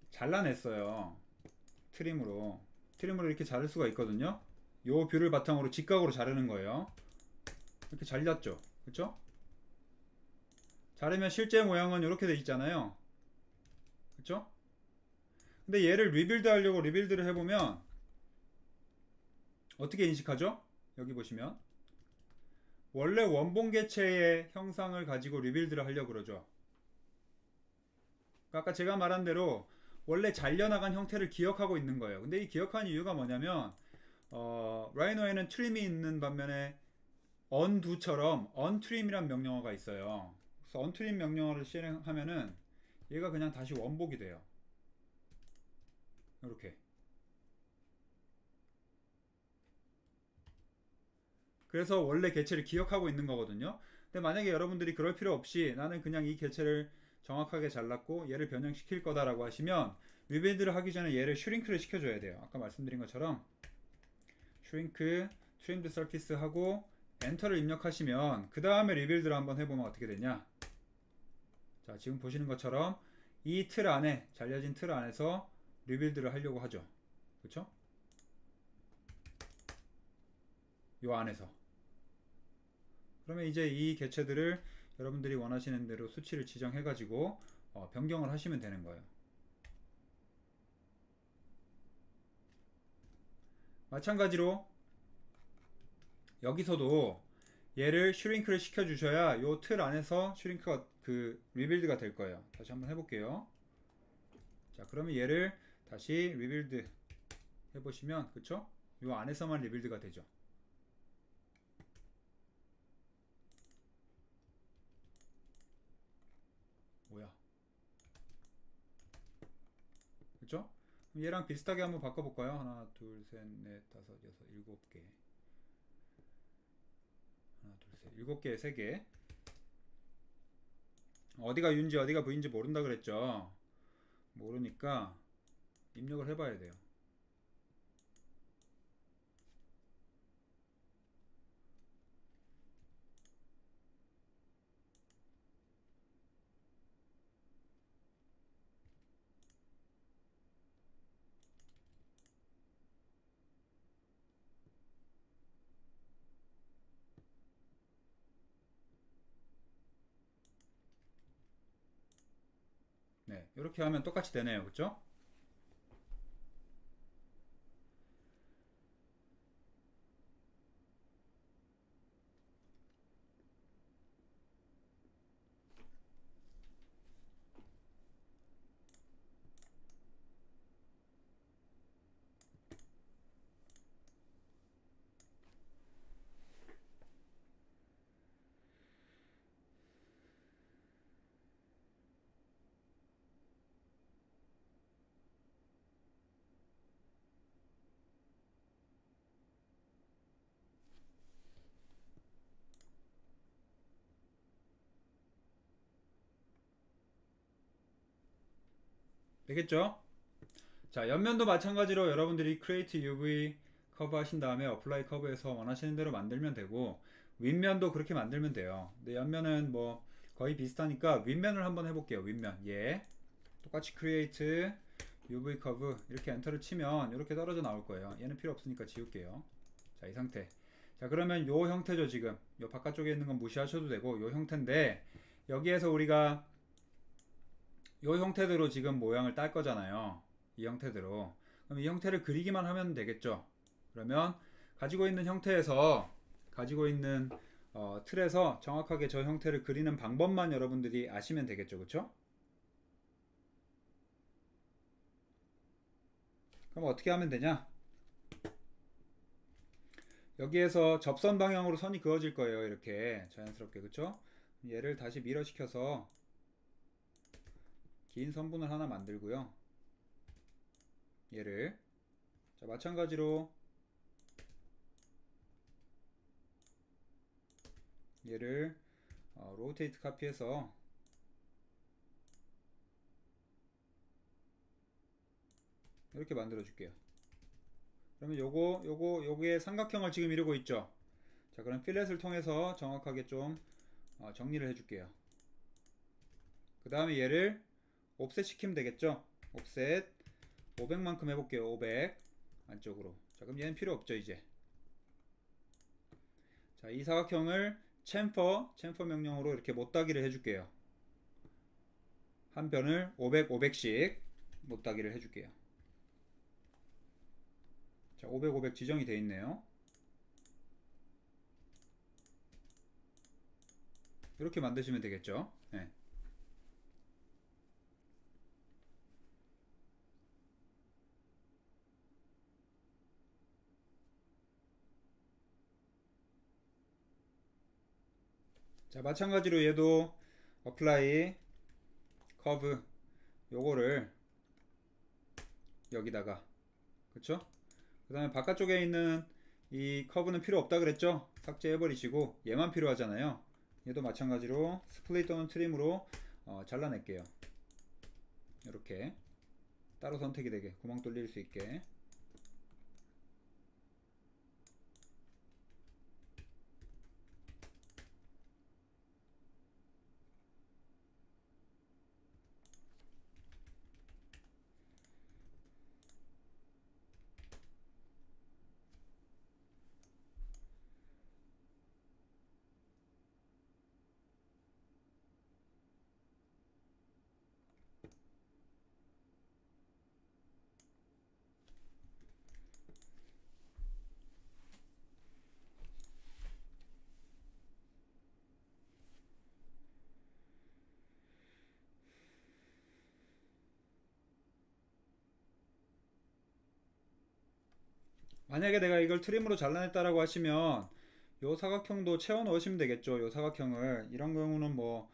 잘라냈어요. 트림으로 이렇게 자를 수가 있거든요. 요 뷰를 바탕으로 직각으로 자르는 거예요. 이렇게 잘렸죠. 그쵸? 자르면 실제 모양은 이렇게 돼 있잖아요. 그쵸? 근데 얘를 리빌드 하려고 리빌드를 해보면 어떻게 인식하죠? 여기 보시면 원래 원본 개체의 형상을 가지고 리빌드를 하려고 그러죠. 그러니까 아까 제가 말한 대로 원래 잘려나간 형태를 기억하고 있는 거예요. 근데 이 기억하는 이유가 뭐냐면 라이노에는 트림이 있는 반면에 undo처럼 untrim이란 명령어가 있어요. 그래서 untrim 명령어를 실행하면은 얘가 그냥 다시 원복이 돼요. 이렇게. 그래서 원래 개체를 기억하고 있는 거거든요. 근데 만약에 여러분들이 그럴 필요 없이 나는 그냥 이 개체를 정확하게 잘랐고 얘를 변형시킬 거다라고 하시면 리빌드를 하기 전에 얘를 슈링크를 시켜줘야 돼요. 아까 말씀드린 것처럼 슈링크 트림드 서피스 하고 엔터를 입력하시면 그 다음에 리빌드를 한번 해보면 어떻게 되냐. 자, 지금 보시는 것처럼 이 틀 안에, 잘려진 틀 안에서 리빌드를 하려고 하죠. 그쵸? 요 안에서. 그러면 이제 이 개체들을 여러분들이 원하시는 대로 수치를 지정해 가지고 변경을 하시면 되는 거예요. 마찬가지로 여기서도 얘를 슈링크를 시켜 주셔야 요 틀 안에서 슈링크가 리빌드가 될 거예요. 다시 한번 해볼게요. 자, 그러면 얘를 다시 리빌드 해보시면, 그쵸? 요 안에서만 리빌드가 되죠. 뭐야? 그쵸? 그럼 얘랑 비슷하게 한번 바꿔볼까요? 하나, 둘, 셋, 넷, 다섯, 여섯, 일곱 개. 하나, 둘, 셋, 일곱 개, 세 개. 어디가 U인지 어디가 V인지 모른다 그랬죠? 모르니까 입력을 해봐야 돼요. 네, 이렇게 하면 똑같이 되네요. 그쵸? 되겠죠? 자, 옆면도 마찬가지로 여러분들이 Create UV 커브 하신 다음에 Apply 커브에서 원하시는 대로 만들면 되고, 윗면도 그렇게 만들면 돼요. 근데 옆면은 뭐 거의 비슷하니까 윗면을 한번 해볼게요. 윗면. 예. 똑같이 Create UV 커브 이렇게 엔터를 치면 이렇게 떨어져 나올 거예요. 얘는 필요 없으니까 지울게요. 자, 이 상태. 자, 그러면 요 형태죠. 지금 요 바깥쪽에 있는 건 무시하셔도 되고 요 형태인데, 여기에서 우리가 요 형태대로 지금 모양을 딸 거잖아요. 이 형태대로. 그럼 이 형태를 그리기만 하면 되겠죠. 그러면 가지고 있는 형태에서, 가지고 있는 틀에서 정확하게 저 형태를 그리는 방법만 여러분들이 아시면 되겠죠. 그쵸? 그럼 어떻게 하면 되냐? 여기에서 접선 방향으로 선이 그어질 거예요. 이렇게 자연스럽게. 그쵸? 얘를 다시 밀어시켜서 긴 선분을 하나 만들고요. 얘를, 자, 마찬가지로 얘를 로테이트 카피해서 이렇게 만들어 줄게요. 그러면 요게 삼각형을 지금 이루고 있죠. 자, 그럼 필렛을 통해서 정확하게 좀 정리를 해 줄게요. 그 다음에 얘를 옵셋 시키면 되겠죠. 옵셋 500만큼 해볼게요. 500 안쪽으로. 자, 그럼 얘는 필요 없죠. 이제 자, 이 사각형을 챔퍼 명령으로 이렇게 못따기를 해줄게요. 한 변을 500, 500씩 못따기를 해줄게요. 자, 500, 500 지정이 되어 있네요. 이렇게 만드시면 되겠죠. 네. 자, 마찬가지로 얘도 어플라이 커브 요거를 여기다가, 그쵸? 그 다음에 바깥쪽에 있는 이 커브는 필요 없다 그랬죠? 삭제해 버리시고 얘만 필요하잖아요. 얘도 마찬가지로 스플릿 또는 트림으로 잘라낼게요. 이렇게 따로 선택이 되게 구멍 뚫릴 수 있게. 만약에 내가 이걸 트림으로 잘라냈다라고 하시면 요 사각형도 채워 넣으시면 되겠죠. 요 사각형을. 이런 경우는 뭐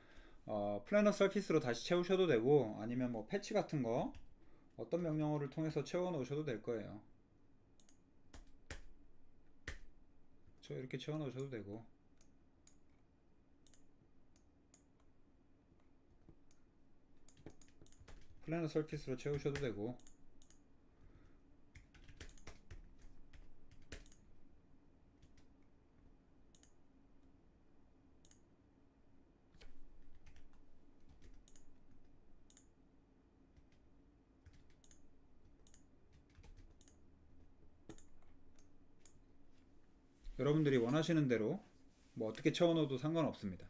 플래너 서피스로 다시 채우셔도 되고, 아니면 뭐 패치 같은 거 어떤 명령어를 통해서 채워 넣으셔도 될 거예요. 이렇게 채워 넣으셔도 되고, 플래너 서피스로 채우셔도 되고. 여러분들이 원하시는 대로 뭐 어떻게 채워 넣어도 상관없습니다.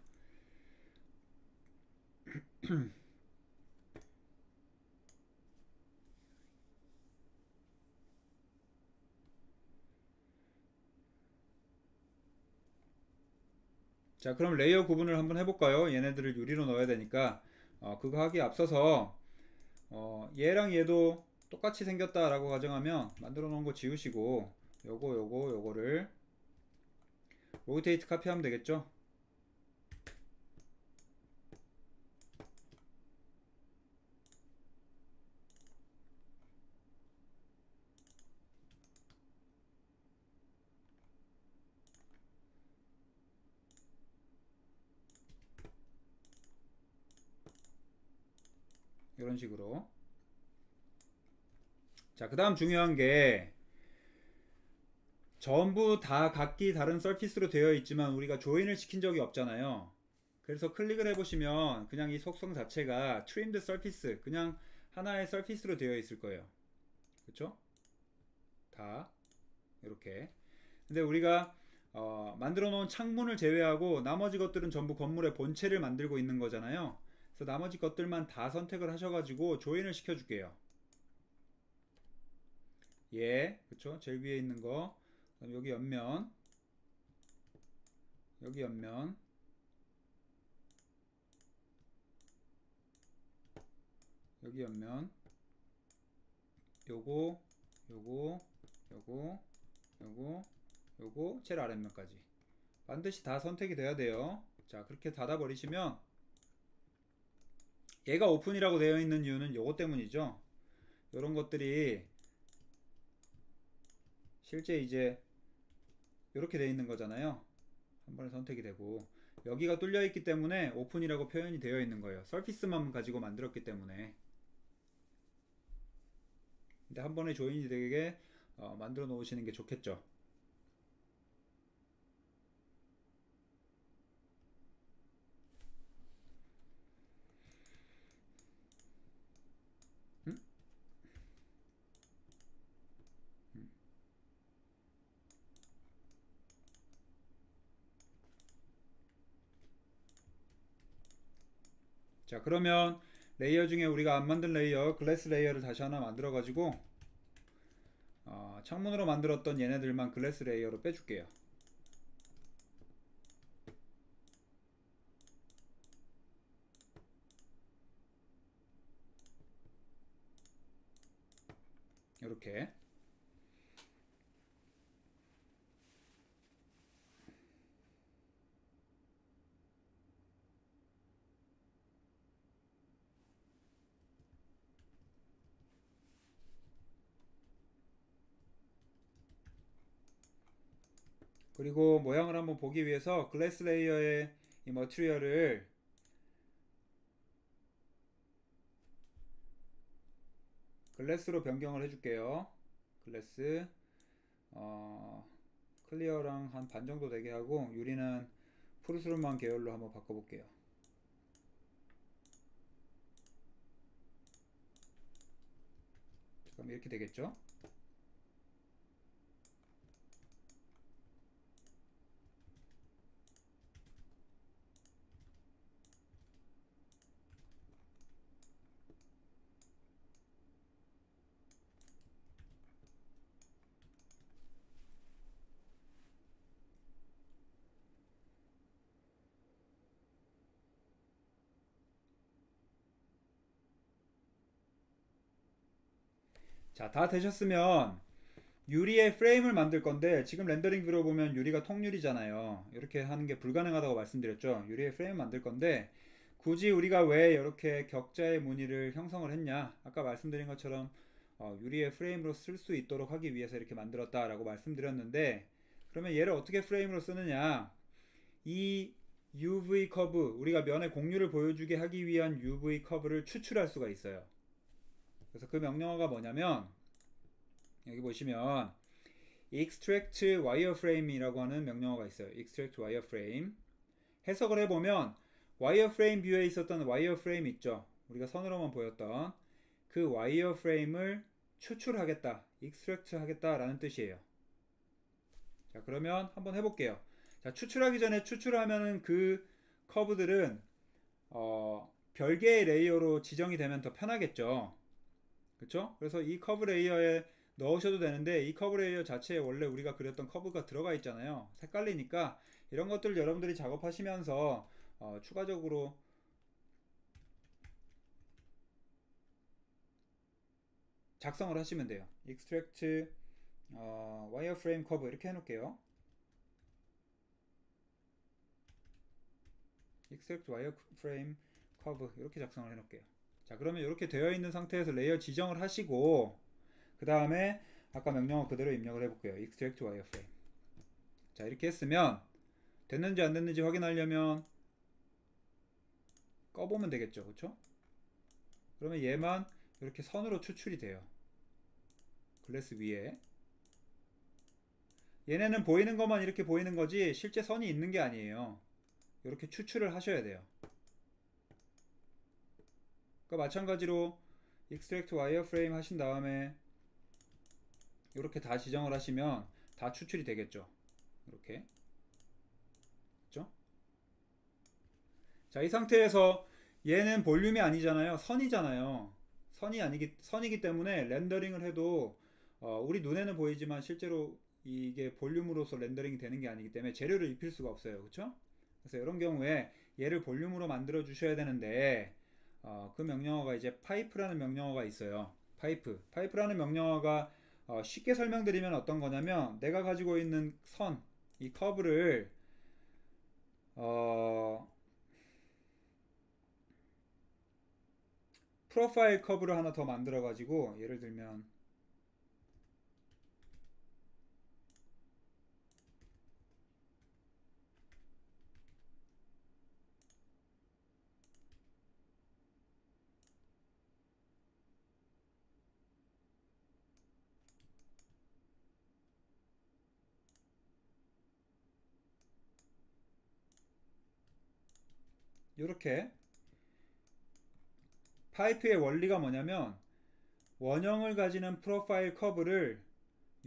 자, 그럼 레이어 구분을 한번 해볼까요? 얘네들을 유리로 넣어야 되니까 그거 하기에 앞서서 얘랑 얘도 똑같이 생겼다라고 가정하면 만들어 놓은 거 지우시고 요거를 로테이트 카피하면 되겠죠? 이런 식으로. 자, 그 다음 중요한 게 전부 다 각기 다른 서피스로 되어 있지만 우리가 조인을 시킨 적이 없잖아요. 그래서 클릭을 해보시면 그냥 이 속성 자체가 트림드 서피스, 그냥 하나의 서피스로 되어 있을 거예요. 그쵸? 다 이렇게. 근데 우리가 만들어 놓은 창문을 제외하고 나머지 것들은 전부 건물의 본체를 만들고 있는 거잖아요. 그래서 나머지 것들만 다 선택을 하셔가지고 조인을 시켜줄게요. 예, 그쵸? 제일 위에 있는 거. 그럼 여기 옆면, 여기 옆면, 여기 옆면, 요거, 요거, 요거, 요거, 제일 아랫면까지 반드시 다 선택이 돼야 돼요. 자, 그렇게 닫아 버리시면 얘가 오픈이라고 되어 있는 이유는 요거 때문이죠. 요런 것들이 실제 이제 이렇게 되어 있는 거잖아요. 한 번에 선택이 되고 여기가 뚫려 있기 때문에 오픈이라고 표현이 되어 있는 거예요. 서피스만 가지고 만들었기 때문에. 근데 한 번에 조인이 되게 만들어 놓으시는 게 좋겠죠. 음? 자, 그러면 레이어 중에 우리가 안 만든 레이어, 글래스 레이어를 다시 하나 만들어 가지고 창문으로 만들었던 얘네들만 글래스 레이어로 빼줄게요. 이렇게. 그리고 모양을 한번 보기 위해서 글래스 레이어의 이 머티리얼을 글래스로 변경을 해줄게요. 글래스 클리어랑 한 반 정도 되게 하고 유리는 푸르스름한 계열로 한번 바꿔볼게요. 그럼 이렇게 되겠죠? 자, 다 되셨으면 유리의 프레임을 만들 건데 지금 렌더링 들어보면 유리가 통유리잖아요. 이렇게 하는 게 불가능하다고 말씀드렸죠. 유리의 프레임 만들 건데 굳이 우리가 왜 이렇게 격자의 무늬를 형성을 했냐, 아까 말씀드린 것처럼 유리의 프레임으로 쓸 수 있도록 하기 위해서 이렇게 만들었다라고 말씀드렸는데, 그러면 얘를 어떻게 프레임으로 쓰느냐, 이 UV 커브, 우리가 면의 공유를 보여주게 하기 위한 UV 커브를 추출할 수가 있어요. 그래서 그 명령어가 뭐냐면 여기 보시면 extract wireframe이라고 하는 명령어가 있어요. extract wireframe. 해석을 해보면 와이어프레임 뷰에 있었던 와이어프레임 있죠, 우리가 선으로만 보였던 그 와이어프레임을 추출하겠다, extract 하겠다라는 뜻이에요. 자, 그러면 한번 해볼게요. 자, 추출하기 전에 추출하면은 그 커브들은 별개의 레이어로 지정이 되면 더 편하겠죠. 그쵸? 그래서 이 커브 레이어에 넣으셔도 되는데 이 커브 레이어 자체에 원래 우리가 그렸던 커브가 들어가 있잖아요. 헷갈리니까 이런 것들 여러분들이 작업하시면서 추가적으로 작성을 하시면 돼요. extract wireframe curve 이렇게 해놓을게요. extract wireframe curve 이렇게 작성을 해놓을게요. 자, 그러면 이렇게 되어 있는 상태에서 레이어 지정을 하시고 그 다음에 아까 명령어 그대로 입력을 해볼게요. extract wireframe. 자, 이렇게 했으면 됐는지 안 됐는지 확인하려면 꺼보면 되겠죠, 그쵸? 그러면 얘만 이렇게 선으로 추출이 돼요. 글래스 위에. 얘네는 보이는 것만 이렇게 보이는 거지 실제 선이 있는 게 아니에요. 이렇게 추출을 하셔야 돼요. 그러니까 마찬가지로 extract wireframe 하신 다음에 이렇게 다 지정을 하시면 다 추출이 되겠죠. 이렇게. 그렇죠? 자, 이 상태에서 얘는 볼륨이 아니잖아요. 선이잖아요. 선이기 때문에 렌더링을 해도 우리 눈에는 보이지만 실제로 이게 볼륨으로서 렌더링이 되는 게 아니기 때문에 재료를 입힐 수가 없어요. 그렇죠? 그래서 이런 경우에 얘를 볼륨으로 만들어 주셔야 되는데 그 명령어가 이제 파이프라는 명령어가 있어요. 파이프라는 명령어가 쉽게 설명드리면 어떤 거냐면 내가 가지고 있는 선, 이 커브를 프로파일 커브를 하나 더 만들어 가지고 예를 들면 이렇게 파이프의 원리가 뭐냐면 원형을 가지는 프로파일 커브를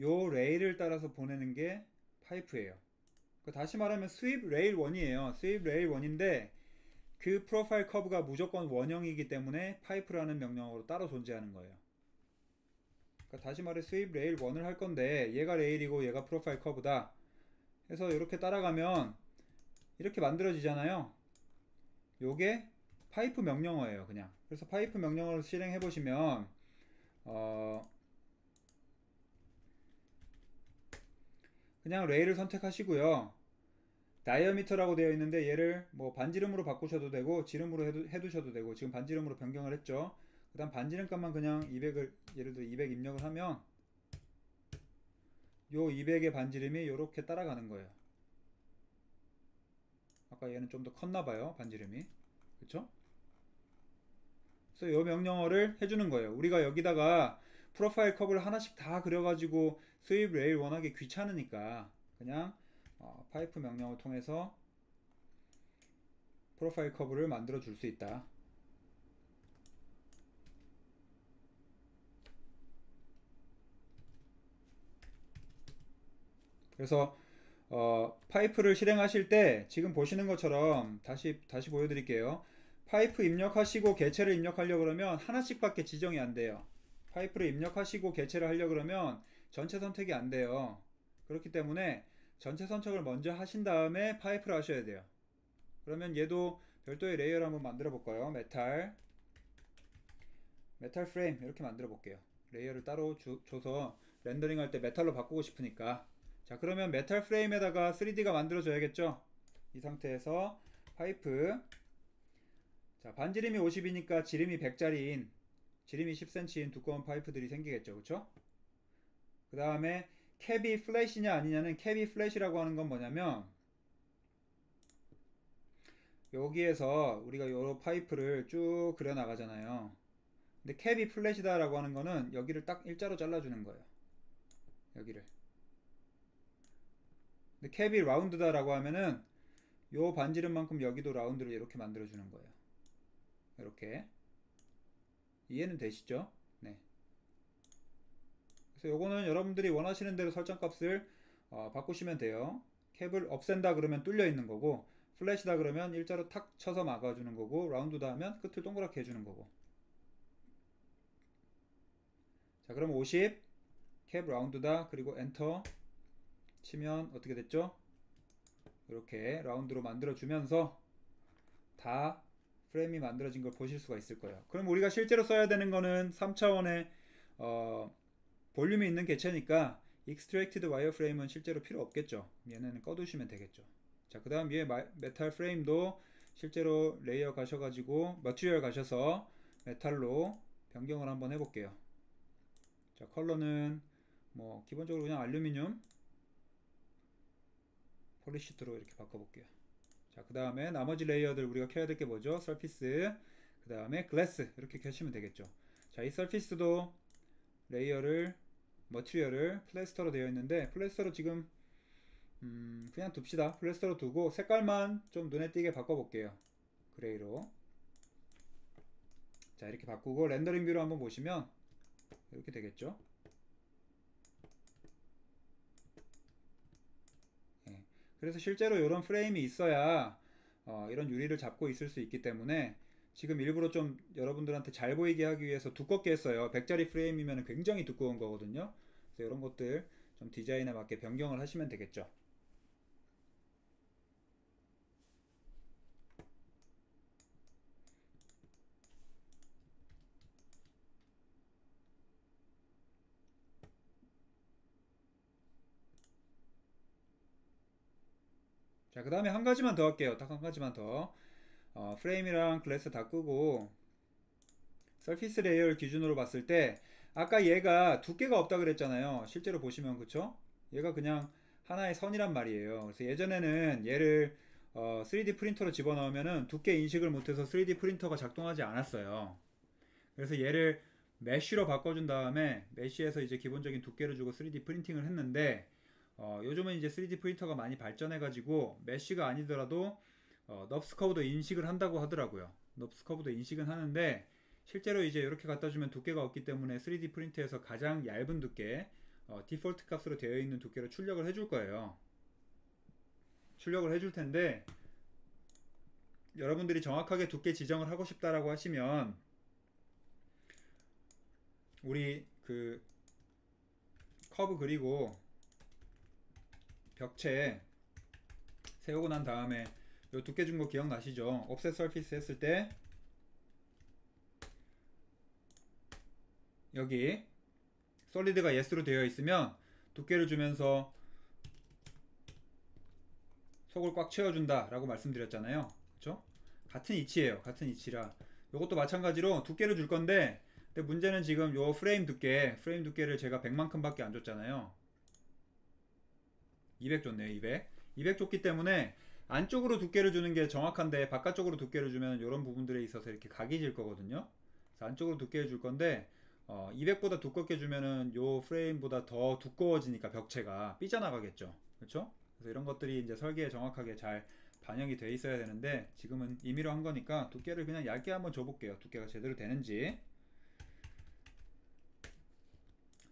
요 레일을 따라서 보내는 게 파이프예요. 다시 말하면 스윕 레일 1이에요. 스윕 레일 1인데 그 프로파일 커브가 무조건 원형이기 때문에 파이프라는 명령어로 따로 존재하는 거예요. 다시 말해 스윕 레일 1을 할 건데 얘가 레일이고 얘가 프로파일 커브다 해서 이렇게 따라가면 이렇게 만들어지잖아요. 요게 파이프 명령어예요, 그냥. 그래서 파이프 명령어를 실행해 보시면 그냥 레일을 선택하시고요. 다이어미터라고 되어 있는데 얘를 뭐 반지름으로 바꾸셔도 되고 지름으로 해두셔도 되고, 지금 반지름으로 변경을 했죠. 그 다음 반지름 값만 그냥 200을 예를 들어 200 입력을 하면 요 200의 반지름이 요렇게 따라가는 거예요. 아까 얘는 좀 더 컸나봐요, 반지름이. 그쵸? 그래서 이 명령어를 해주는 거예요. 우리가 여기다가 프로파일 컵을 하나씩 다 그려가지고 스윕 레일 원하기 귀찮으니까 그냥 파이프 명령을 통해서 프로파일 커브를 만들어 줄 수 있다. 그래서 파이프를 실행하실 때 지금 보시는 것처럼 다시 보여드릴게요. 파이프 입력하시고 개체를 입력하려고 그러면 하나씩밖에 지정이 안 돼요. 파이프를 입력하시고 개체를 하려고 그러면 전체 선택이 안 돼요. 그렇기 때문에 전체 선택을 먼저 하신 다음에 파이프를 하셔야 돼요. 그러면 얘도 별도의 레이어를 한번 만들어 볼까요? 메탈 프레임 이렇게 만들어 볼게요. 레이어를 따로 줘서 렌더링 할 때 메탈로 바꾸고 싶으니까. 자, 그러면 메탈 프레임에다가 3D가 만들어져야겠죠? 이 상태에서 파이프, 자, 반지름이 50이니까 지름이 100짜리인, 지름이 10cm인 두꺼운 파이프들이 생기겠죠, 그쵸? 그 다음에 캡이 플랫이냐 아니냐는, 캡이 플랫이라고 하는 건 뭐냐면 여기에서 우리가 요 파이프를 쭉 그려 나가잖아요. 근데 캡이 플랫이다 라고 하는 거는 여기를 딱 일자로 잘라주는 거예요. 여기를. 근데 캡이 라운드다 라고 하면은 요 반지름만큼 여기도 라운드를 이렇게 만들어 주는 거예요. 이렇게. 이해는 되시죠? 네. 그래서 요거는 여러분들이 원하시는 대로 설정값을 바꾸시면 돼요. 캡을 없앤다 그러면 뚫려 있는 거고, 플랫이다 그러면 일자로 탁 쳐서 막아주는 거고, 라운드다 하면 끝을 동그랗게 해주는 거고. 자, 그럼 50, 캡 라운드다, 그리고 엔터 치면 어떻게 됐죠? 이렇게 라운드로 만들어 주면서 다 프레임이 만들어진 걸 보실 수가 있을 거예요. 그럼 우리가 실제로 써야 되는 거는 3차원의 볼륨이 있는 개체니까 Extracted Wireframe은 실제로 필요 없겠죠. 얘는 꺼두시면 되겠죠. 자, 그 다음 위에 메탈 프레임도 실제로 레이어 가셔가지고 머티리얼 가셔서 메탈로 변경을 한번 해볼게요. 자, 컬러는 뭐 기본적으로 그냥 알루미늄 폴리시트로 이렇게 바꿔볼게요. 자, 그 다음에 나머지 레이어들 우리가 켜야 될 게 뭐죠? 서피스, 그 다음에 글래스 이렇게 켜시면 되겠죠. 자, 이 서피스도 레이어를 머티리얼을 플래스터로 되어 있는데, 플래스터로 지금 그냥 둡시다. 플래스터로 두고 색깔만 좀 눈에 띄게 바꿔볼게요. 그레이로. 자, 이렇게 바꾸고 렌더링 뷰로 한번 보시면 이렇게 되겠죠. 예. 그래서 실제로 이런 프레임이 있어야 이런 유리를 잡고 있을 수 있기 때문에 지금 일부러 좀 여러분들한테 잘 보이게 하기 위해서 두껍게 했어요. 100짜리 프레임이면 굉장히 두꺼운 거거든요. 그래서 이런 것들 좀 디자인에 맞게 변경을 하시면 되겠죠. 자, 그 다음에 한 가지만 더 할게요. 딱 한 가지만 더. 프레임이랑 글래스 다 끄고 서피스 레이어를 기준으로 봤을 때 아까 얘가 두께가 없다 그랬잖아요. 실제로 보시면, 그쵸? 얘가 그냥 하나의 선이란 말이에요. 그래서 예전에는 얘를 3D 프린터로 집어넣으면은 두께 인식을 못해서 3D 프린터가 작동하지 않았어요. 그래서 얘를 메쉬로 바꿔준 다음에 메쉬에서 이제 기본적인 두께를 주고 3D 프린팅을 했는데, 요즘은 이제 3D 프린터가 많이 발전해가지고 메쉬가 아니더라도 넙스 커브도 인식을 한다고 하더라고요. 넙스 커브도 인식은 하는데, 실제로 이제 이렇게 갖다 주면 두께가 없기 때문에 3D 프린터에서 가장 얇은 두께, 디폴트 값으로 되어 있는 두께로 출력을 해줄 거예요. 출력을 해줄 텐데, 여러분들이 정확하게 두께 지정을 하고 싶다라고 하시면 우리 그 커브 그리고 벽체 세우고 난 다음에 요 두께 준 거 기억나시죠? 옵셋 서피스 했을 때 여기 솔리드가 yes로 되어 있으면 두께를 주면서 속을 꽉 채워준다 라고 말씀드렸잖아요. 그쵸? 같은 이치예요. 같은 이치라 요것도 마찬가지로 두께를 줄 건데, 근데 문제는 지금 요 프레임 두께를 제가 100만큼 밖에 안 줬잖아요. 200 줬네요. 200 줬기 때문에 안쪽으로 두께를 주는 게 정확한데 바깥쪽으로 두께를 주면 이런 부분들에 있어서 이렇게 각이 질 거거든요. 그래서 안쪽으로 두께 해줄 건데 200보다 두껍게 주면은 요 프레임보다 더 두꺼워지니까 벽체가 삐져나가겠죠. 그렇죠? 그래서 이런 것들이 이제 설계에 정확하게 잘 반영이 돼 있어야 되는데 지금은 임의로 한 거니까 두께를 그냥 얇게 한번 줘볼게요. 두께가 제대로 되는지.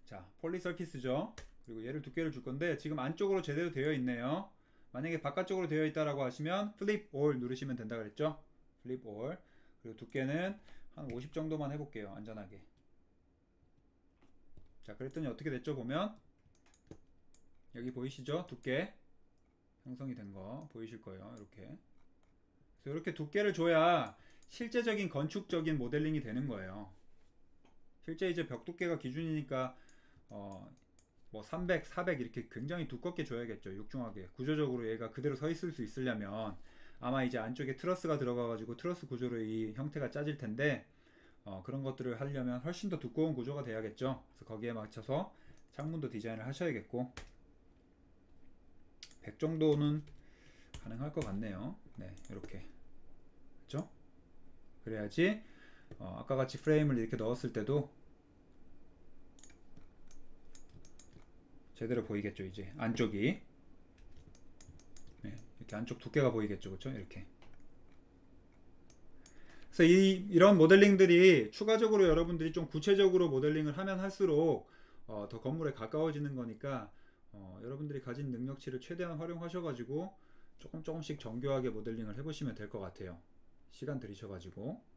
자, 폴리 서피스죠. 그리고 얘를 두께를 줄 건데 지금 안쪽으로 제대로 되어 있네요. 만약에 바깥쪽으로 되어 있다라고 하시면 플립 올 누르시면 된다 그랬죠. 플립 올. 그리고 두께는 한 50 정도만 해볼게요. 안전하게. 자, 그랬더니 어떻게 됐죠? 보면 여기 보이시죠? 두께 형성이 된 거 보이실 거예요. 이렇게. 그래서 이렇게 두께를 줘야 실제적인 건축적인 모델링이 되는 거예요. 실제 이제 벽 두께가 기준이니까 뭐 300, 400 이렇게 굉장히 두껍게 줘야겠죠. 육중하게. 구조적으로 얘가 그대로 서 있을 수 있으려면 아마 이제 안쪽에 트러스가 들어가 가지고 트러스 구조로 이 형태가 짜질 텐데 그런 것들을 하려면 훨씬 더 두꺼운 구조가 돼야겠죠. 그래서 거기에 맞춰서 창문도 디자인을 하셔야겠고 100 정도는 가능할 것 같네요. 네, 이렇게. 그렇죠? 그래야지 아까 같이 프레임을 이렇게 넣었을 때도 제대로 보이겠죠. 이제 안쪽이. 네, 이렇게 안쪽 두께가 보이겠죠. 그렇죠? 이렇게. 그래서 이런 모델링들이 추가적으로 여러분들이 좀 구체적으로 모델링을 하면 할수록 더 건물에 가까워지는 거니까 여러분들이 가진 능력치를 최대한 활용하셔가지고 조금씩 정교하게 모델링을 해보시면 될 것 같아요. 시간 들이셔가지고.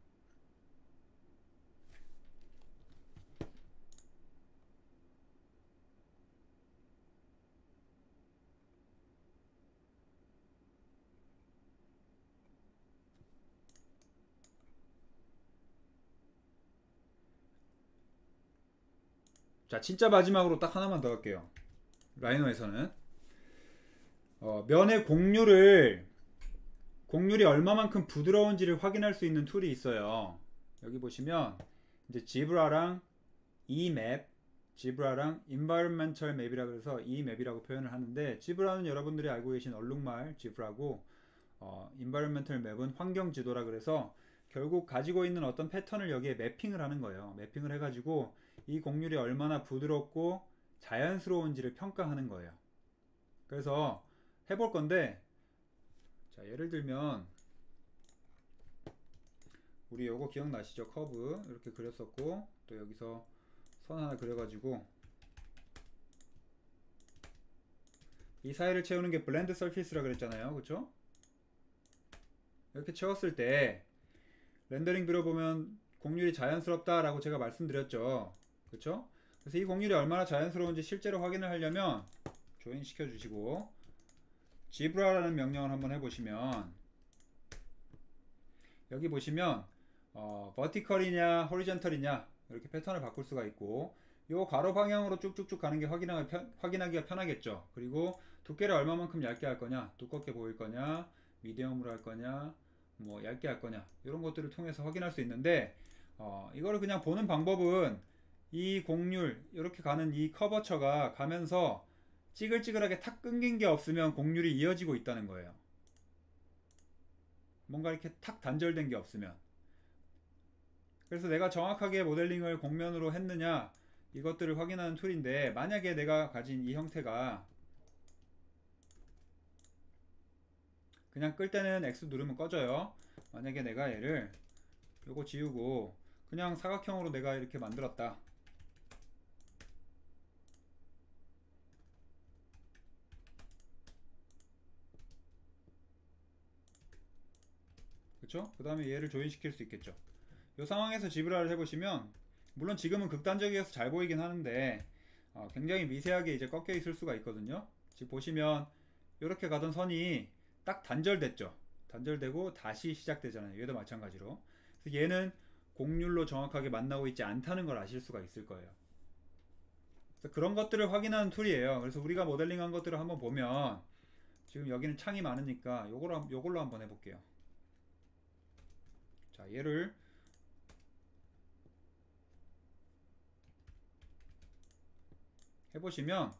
자, 진짜 마지막으로 딱 하나만 더 할게요. 라이노에서는 면의 곡률이 얼마만큼 부드러운지를 확인할 수 있는 툴이 있어요. 여기 보시면 이제 지브라랑 이맵, 지브라랑 environmental map이라 그래서 이맵이라고 표현을 하는데, 지브라는 여러분들이 알고 계신 얼룩말 지브라고 environmental map은 환경 지도라 그래서 결국 가지고 있는 어떤 패턴을 여기에 매핑을 하는 거예요. 매핑을 해가지고 이 곡률이 얼마나 부드럽고 자연스러운지를 평가하는 거예요. 그래서 해볼 건데, 자, 예를 들면 우리 요거 기억나시죠? 커브 이렇게 그렸었고, 또 여기서 선 하나 그려가지고 이 사이를 채우는 게 블렌드 서피스라 그랬잖아요. 그쵸? 이렇게 채웠을 때 렌더링 들어보면 곡률이 자연스럽다 라고 제가 말씀드렸죠. 그쵸? 그래서 이 곡률이 얼마나 자연스러운지 실제로 확인을 하려면 조인 시켜 주시고 지브라라는 명령을 한번 해보시면, 여기 보시면 버티컬이냐 호리전털이냐 이렇게 패턴을 바꿀 수가 있고, 요 가로 방향으로 쭉쭉쭉 가는 게 확인하기가 편하겠죠. 그리고 두께를 얼마만큼 얇게 할 거냐, 두껍게 보일 거냐, 미디엄으로 할 거냐, 뭐 얇게 할 거냐, 이런 것들을 통해서 확인할 수 있는데, 이거를 그냥 보는 방법은 이 곡률 이렇게 가는 이 커버처가 가면서 찌글찌글하게 탁 끊긴 게 없으면 곡률이 이어지고 있다는 거예요. 뭔가 이렇게 탁 단절된 게 없으면. 그래서 내가 정확하게 모델링을 곡면으로 했느냐, 이것들을 확인하는 툴인데, 만약에 내가 가진 이 형태가 그냥 끌 때는 X 누르면 꺼져요. 만약에 내가 얘를 요거 지우고 그냥 사각형으로 내가 이렇게 만들었다. 그쵸? 그 다음에 얘를 조인시킬 수 있겠죠. 이 상황에서 지브라를 해보시면, 물론 지금은 극단적이어서 잘 보이긴 하는데 굉장히 미세하게 이제 꺾여 있을 수가 있거든요. 지금 보시면 이렇게 가던 선이 딱 단절됐죠. 단절되고 다시 시작되잖아요. 얘도 마찬가지로. 그래서 얘는 곡률로 정확하게 만나고 있지 않다는 걸 아실 수가 있을 거예요. 그래서 그런 것들을 확인하는 툴이에요. 그래서 우리가 모델링한 것들을 한번 보면, 지금 여기는 창이 많으니까 요걸로 한번 해볼게요. 자, 얘를 해보시면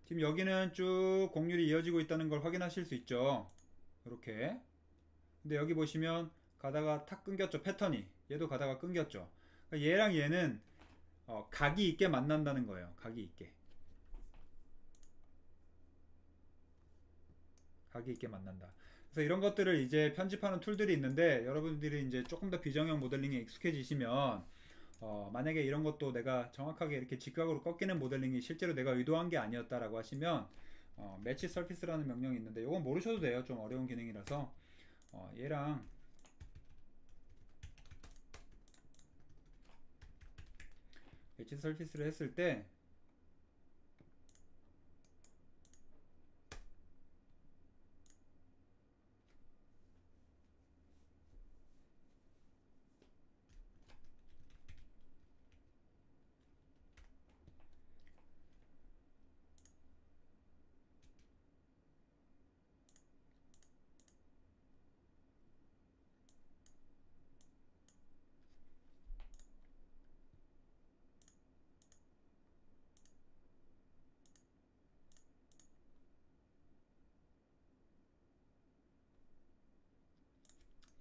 지금 여기는 쭉 곡률이 이어지고 있다는 걸 확인하실 수 있죠. 이렇게. 근데 여기 보시면 가다가 탁 끊겼죠. 패턴이. 얘도 가다가 끊겼죠. 얘랑 얘는 각이 있게 만난다는 거예요. 각이 있게. 각이 있게 만난다. 그래서 이런 것들을 이제 편집하는 툴들이 있는데, 여러분들이 이제 조금 더 비정형 모델링에 익숙해지시면 만약에 이런 것도 내가 정확하게 이렇게 직각으로 꺾이는 모델링이 실제로 내가 의도한 게 아니었다라고 하시면 매치 서피스라는 명령이 있는데, 이건 모르셔도 돼요. 좀 어려운 기능이라서 얘랑 매치 서피스를 했을 때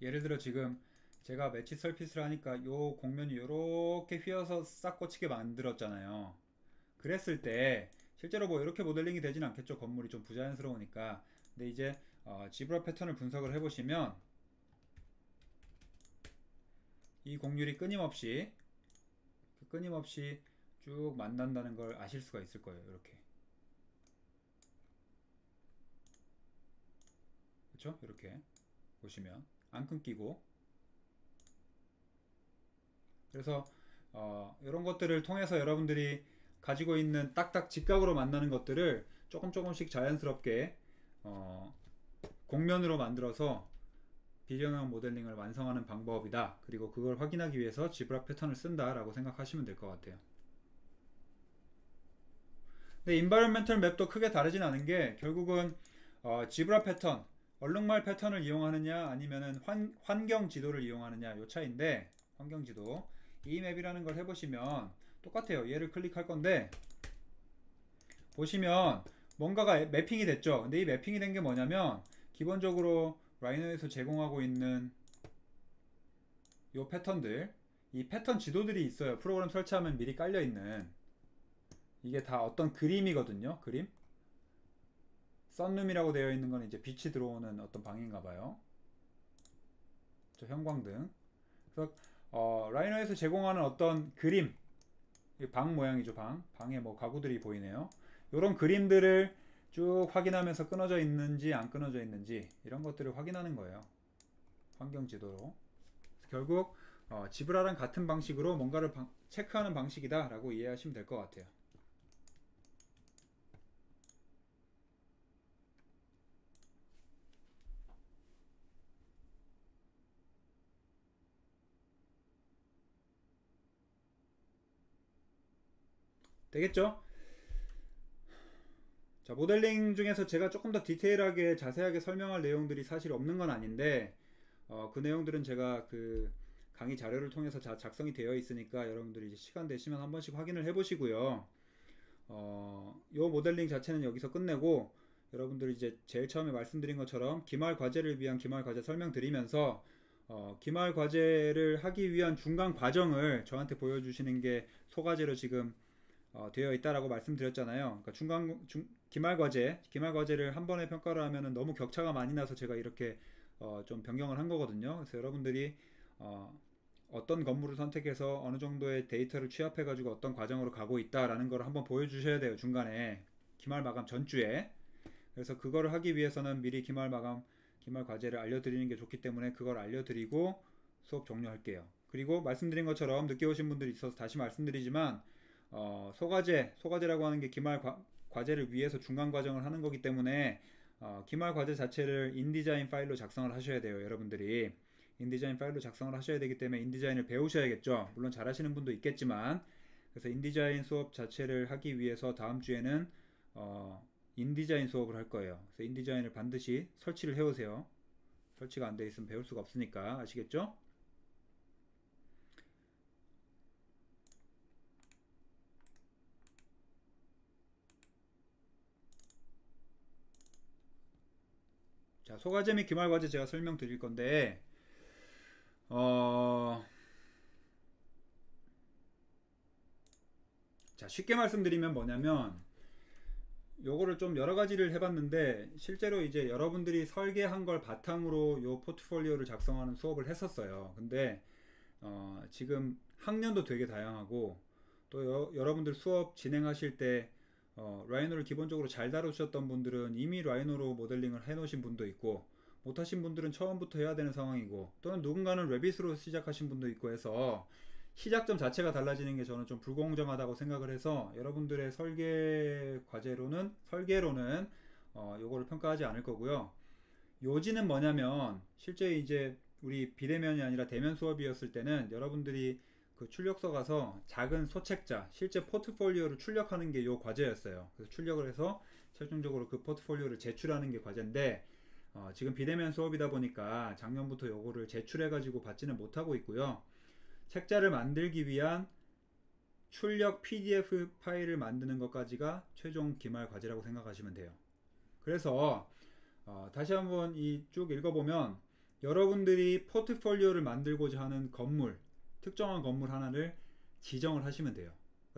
예를 들어 지금 제가 매치 서피스를 하니까 요 공면이 요렇게 휘어서 싹 꽂히게 만들었잖아요. 그랬을 때 실제로 뭐 이렇게 모델링이 되진 않겠죠. 건물이 좀 부자연스러우니까. 근데 이제 지브라 패턴을 분석을 해보시면 이 곡률이 끊임없이 쭉 만난다는 걸 아실 수가 있을 거예요. 이렇게. 그렇죠? 이렇게 보시면 안 끊기고. 그래서 이런 것들을 통해서 여러분들이 가지고 있는 딱딱 직각으로 만나는 것들을 조금씩 자연스럽게 곡면으로 만들어서 비정형 모델링을 완성하는 방법이다. 그리고 그걸 확인하기 위해서 지브라 패턴을 쓴다 라고 생각하시면 될 것 같아요. 근데 인바이런멘털 맵도 크게 다르진 않은 게, 결국은 지브라 패턴, 얼룩말 패턴을 이용하느냐 아니면은 환경 지도를 이용하느냐 요 차이인데, 환경 지도 이 맵이라는 걸 해보시면 똑같아요. 얘를 클릭할 건데 보시면 뭔가가 매핑이 됐죠. 근데 이 매핑이 된 게 뭐냐면, 기본적으로 라이노에서 제공하고 있는 요 패턴들, 이 패턴 지도들이 있어요. 프로그램 설치하면 미리 깔려있는. 이게 다 어떤 그림이거든요. 그림. 썬룸이라고 되어 있는 건 이제 빛이 들어오는 어떤 방인가 봐요. 저 형광등. 그래서 라이노에서 제공하는 어떤 그림, 방 모양이죠. 방에 뭐 가구들이 보이네요. 이런 그림들을 쭉 확인하면서 끊어져 있는지 안 끊어져 있는지 이런 것들을 확인하는 거예요. 환경 지도로. 결국 지브라랑 같은 방식으로 뭔가를 체크하는 방식이다 라고 이해하시면 될 것 같아요. 되겠죠? 자, 모델링 중에서 제가 조금 더 디테일하게 자세하게 설명할 내용들이 사실 없는 건 아닌데, 그 내용들은 제가 그 강의 자료를 통해서 작성이 되어 있으니까 여러분들이 이제 시간 되시면 한 번씩 확인을 해 보시고요. 요 모델링 자체는 여기서 끝내고, 여러분들이 이제 제일 처음에 말씀드린 것처럼 기말 과제를 위한 기말 과제 설명드리면서 기말 과제를 하기 위한 중간 과정을 저한테 보여주시는 게 소과제로 지금 되어 있다라고 말씀드렸잖아요. 그러니까 기말 과제를 한 번에 평가를 하면은 너무 격차가 많이 나서 제가 이렇게 좀 변경을 한 거거든요. 그래서 여러분들이 어떤 건물을 선택해서 어느 정도의 데이터를 취합해 가지고 어떤 과정으로 가고 있다라는 걸 한번 보여주셔야 돼요. 중간에 기말 마감 전주에. 그래서 그거를 하기 위해서는 미리 기말 과제를 알려드리는 게 좋기 때문에 그걸 알려드리고 수업 종료할게요. 그리고 말씀드린 것처럼 늦게 오신 분들이 있어서 다시 말씀드리지만 소과제라고 하는 게 기말 과제를 위해서 중간 과정을 하는 거기 때문에 기말 과제 자체를 인디자인 파일로 작성을 하셔야 돼요. 여러분들이 인디자인 파일로 작성을 하셔야 되기 때문에 인디자인을 배우셔야겠죠. 물론 잘하시는 분도 있겠지만, 그래서 인디자인 수업 자체를 하기 위해서 다음 주에는 인디자인 수업을 할 거예요. 그래서 인디자인을 반드시 설치를 해오세요. 설치가 안 돼 있으면 배울 수가 없으니까. 아시겠죠? 자, 소과제 및 기말과제 제가 설명드릴 건데, 어, 자, 쉽게 말씀드리면 뭐냐면 요거를 좀 여러 가지를 해봤는데 실제로 이제 여러분들이 설계한 걸 바탕으로 요 포트폴리오를 작성하는 수업을 했었어요. 근데 지금 학년도 되게 다양하고 또 여러분들 수업 진행하실 때 라이노를 기본적으로 잘 다루셨던 분들은 이미 라이노로 모델링을 해 놓으신 분도 있고 못하신 분들은 처음부터 해야 되는 상황이고 또는 누군가는 레빗으로 시작하신 분도 있고 해서 시작점 자체가 달라지는 게 저는 좀 불공정하다고 생각을 해서 여러분들의 설계로는 요거를 평가하지 않을 거고요. 요지는 뭐냐면 실제 이제 우리 비대면이 아니라 대면 수업이었을 때는 여러분들이 그 출력서 가서 작은 소책자 실제 포트폴리오를 출력하는 게 요 과제였어요. 그래서 출력을 해서 최종적으로 그 포트폴리오를 제출하는 게 과제인데 지금 비대면 수업이다 보니까 작년부터 요거를 제출해 가지고 받지는 못하고 있고요. 책자를 만들기 위한 출력 PDF 파일을 만드는 것까지가 최종 기말 과제라고 생각하시면 돼요. 그래서 다시 한번 이 쭉 읽어보면 여러분들이 포트폴리오를 만들고자 하는 건물, 특정한 건물 하나를 지정을 하시면 돼요.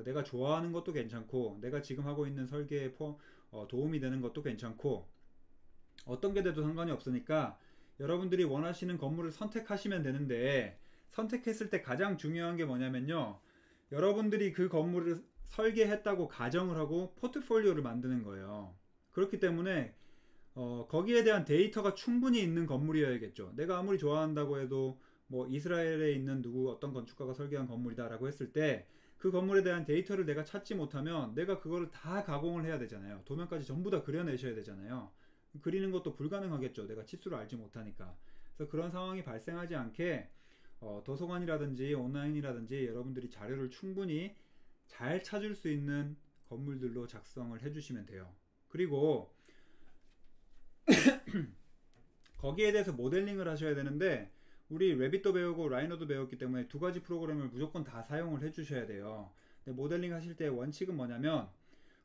내가 좋아하는 것도 괜찮고 내가 지금 하고 있는 설계에 도움이 되는 것도 괜찮고 어떤 게 돼도 상관이 없으니까 여러분들이 원하시는 건물을 선택하시면 되는데 선택했을 때 가장 중요한 게 뭐냐면요. 여러분들이 그 건물을 설계했다고 가정을 하고 포트폴리오를 만드는 거예요. 그렇기 때문에 거기에 대한 데이터가 충분히 있는 건물이어야겠죠. 내가 아무리 좋아한다고 해도 뭐 이스라엘에 있는 어떤 건축가가 설계한 건물이다 라고 했을 때 그 건물에 대한 데이터를 내가 찾지 못하면 내가 그거를 다 가공을 해야 되잖아요. 도면까지 전부 다 그려내셔야 되잖아요. 그리는 것도 불가능하겠죠. 내가 치수를 알지 못하니까. 그래서 그런 상황이 발생하지 않게 도서관이라든지 온라인이라든지 여러분들이 자료를 충분히 잘 찾을 수 있는 건물들로 작성을 해주시면 돼요. 그리고 거기에 대해서 모델링을 하셔야 되는데 우리 레빗도 배우고 라이노도 배웠기 때문에 두 가지 프로그램을 무조건 다 사용을 해주셔야 돼요. 근데 모델링 하실 때 원칙은 뭐냐면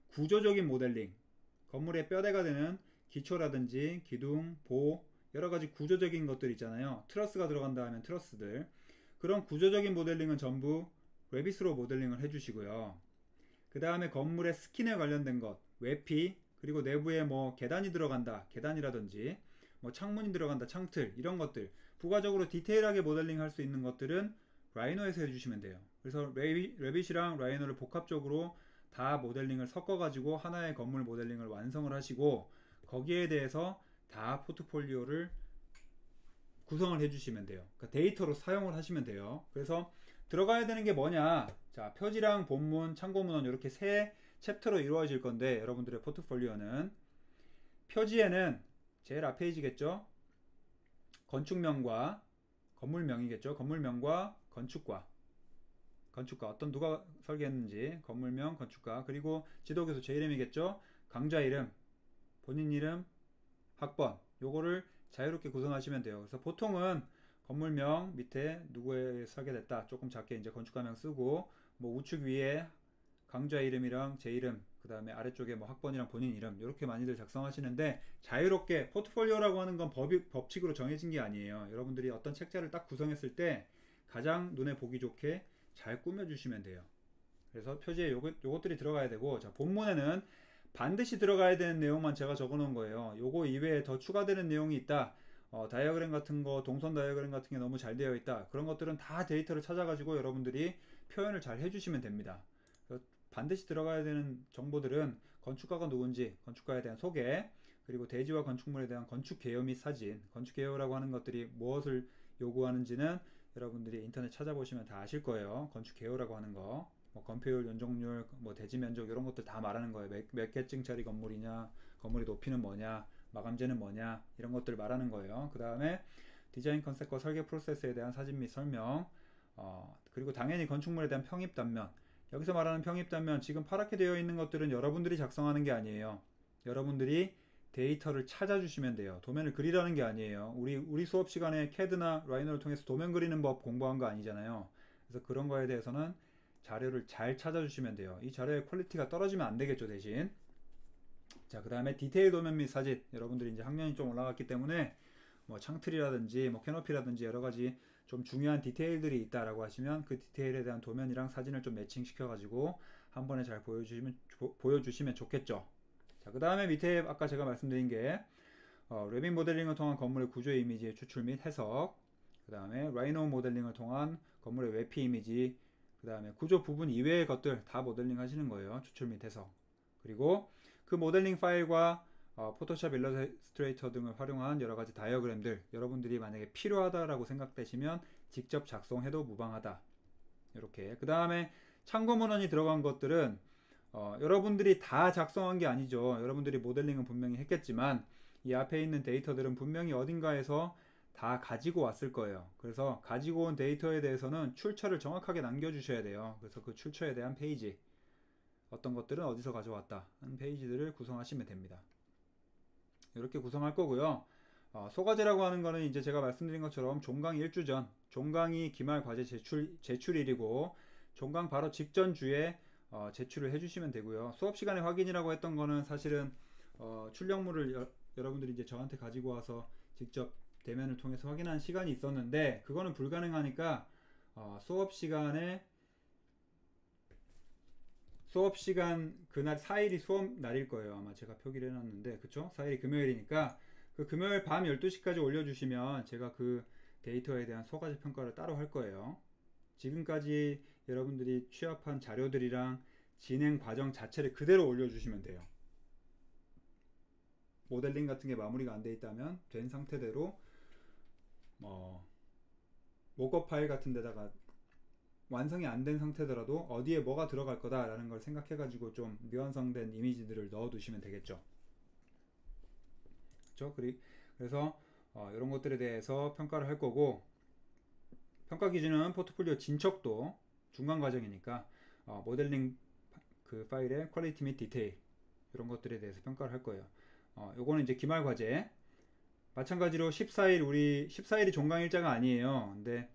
구조적인 모델링, 건물의 뼈대가 되는 기초라든지 기둥, 보, 여러가지 구조적인 것들 있잖아요. 트러스가 들어간다 하면 트러스들, 그런 구조적인 모델링은 전부 레빗으로 모델링을 해주시고요. 그 다음에 건물의 스킨에 관련된 것, 외피, 그리고 내부에 뭐 계단이 들어간다, 계단이라든지 뭐 창문이 들어간다, 창틀, 이런 것들 부가적으로 디테일하게 모델링 할 수 있는 것들은 라이노에서 해주시면 돼요. 그래서 레빗이랑 라이노를 복합적으로 다 모델링을 섞어 가지고 하나의 건물 모델링을 완성을 하시고 거기에 대해서 다 포트폴리오를 구성을 해주시면 돼요. 그러니까 데이터로 사용을 하시면 돼요. 그래서 들어가야 되는 게 뭐냐, 자, 표지랑 본문, 참고문헌 이렇게 세 챕터로 이루어질 건데 여러분들의 포트폴리오는 표지에는 제일 앞 페이지겠죠. 건축명과 건물명이겠죠. 건물명과 건축과 누가 설계했는지 건물명, 건축가, 그리고 지도교수 제 이름이겠죠. 강좌 이름, 본인 이름, 학번, 요거를 자유롭게 구성하시면 돼요. 그래서 보통은 건물명 밑에 누구에 설계됐다 조금 작게 이제 건축가명 쓰고 뭐 우측 위에 강좌 이름이랑 제 이름, 그 다음에 아래쪽에 뭐 학번이랑 본인 이름 이렇게 많이들 작성하시는데 자유롭게, 포트폴리오라고 하는 건 법칙으로 정해진 게 아니에요. 여러분들이 어떤 책자를 딱 구성했을 때 가장 눈에 보기 좋게 잘 꾸며주시면 돼요. 그래서 표지에 요것들이 들어가야 되고, 자, 본문에는 반드시 들어가야 되는 내용만 제가 적어 놓은 거예요. 요거 이외에 더 추가되는 내용이 있다, 다이어그램 같은 거, 동선 다이어그램 같은 게 너무 잘 되어 있다, 그런 것들은 다 데이터를 찾아가지고 여러분들이 표현을 잘 해주시면 됩니다. 반드시 들어가야 되는 정보들은 건축가가 누군지, 건축가에 대한 소개, 그리고 대지와 건축물에 대한 건축 개요 및 사진, 건축 개요라고 하는 것들이 무엇을 요구하는지는 여러분들이 인터넷 찾아보시면 다 아실 거예요. 건축 개요라고 하는 거, 뭐 건폐율, 연정률, 뭐 대지 면적 이런 것들 다 말하는 거예요. 몇 개층짜리 건물이냐, 건물의 높이는 뭐냐, 마감재는 뭐냐, 이런 것들 말하는 거예요. 그 다음에 디자인 컨셉과 설계 프로세스에 대한 사진 및 설명, 그리고 당연히 건축물에 대한 평입 단면. 여기서 말하는 평입 단면, 지금 파랗게 되어 있는 것들은 여러분들이 작성하는 게 아니에요. 여러분들이 데이터를 찾아주시면 돼요. 도면을 그리라는 게 아니에요. 우리 수업 시간에 CAD나 라이노를 통해서 도면 그리는 법 공부한 거 아니잖아요. 그래서 그런 거에 대해서는 자료를 잘 찾아주시면 돼요. 이 자료의 퀄리티가 떨어지면 안 되겠죠, 대신. 자, 그 다음에 디테일 도면 및 사진. 여러분들이 이제 학년이 좀 올라갔기 때문에 뭐 창틀이라든지 뭐 캐노피라든지 여러 가지 좀 중요한 디테일들이 있다라고 하시면 그 디테일에 대한 도면이랑 사진을 좀 매칭 시켜 가지고 한 번에 잘 보여주시면 좋겠죠. 자, 그 다음에 밑에 아까 제가 말씀드린 게 레빗 모델링을 통한 건물의 구조 이미지의 추출 및 해석, 그 다음에 라이노 모델링을 통한 건물의 외피 이미지, 그 다음에 구조 부분 이외의 것들 다 모델링 하시는 거예요. 추출 및 해석. 그리고 그 모델링 파일과 포토샵, 일러스트레이터 등을 활용한 여러가지 다이어그램들 여러분들이 만약에 필요하다라고 생각되시면 직접 작성해도 무방하다. 이렇게. 그 다음에 참고 문헌이 들어간 것들은 여러분들이 다 작성한 게 아니죠. 여러분들이 모델링은 분명히 했겠지만 이 앞에 있는 데이터들은 분명히 어딘가에서 다 가지고 왔을 거예요. 그래서 가지고 온 데이터에 대해서는 출처를 정확하게 남겨주셔야 돼요. 그래서 그 출처에 대한 페이지, 어떤 것들은 어디서 가져왔다 하는 페이지들을 구성하시면 됩니다. 이렇게 구성할 거고요. 소과제라고 하는 거는 이제 제가 말씀드린 것처럼 종강 1주 전, 종강이 기말 과제 제출일이고 종강 바로 직전 주에 제출을 해주시면 되고요. 수업 시간에 확인이라고 했던 거는 사실은 출력물을 여러분들이 이제 저한테 가지고 와서 직접 대면을 통해서 확인하는 시간이 있었는데 그거는 불가능하니까 수업 시간 그날 4일이 수업 날일 거예요. 아마 제가 표기를 해놨는데 그쵸? 4일이 금요일이니까 그 금요일 밤 12시까지 올려주시면 제가 그 데이터에 대한 소과제 평가를 따로 할 거예요. 지금까지 여러분들이 취합한 자료들이랑 진행 과정 자체를 그대로 올려주시면 돼요. 모델링 같은 게 마무리가 안 돼 있다면 된 상태대로 모컵 파일 같은 데다가 완성이 안 된 상태더라도 어디에 뭐가 들어갈 거다라는 걸 생각해 가지고 좀 미완성된 이미지들을 넣어 두시면 되겠죠. 그렇죠? 그래서 이런 것들에 대해서 평가를 할 거고, 평가 기준은 포트폴리오 진척도 중간 과정이니까 모델링 그 파일의 퀄리티 및 디테일 이런 것들에 대해서 평가를 할 거예요. 요거는 이제 기말 과제. 마찬가지로 14일이 종강 일자가 아니에요. 근데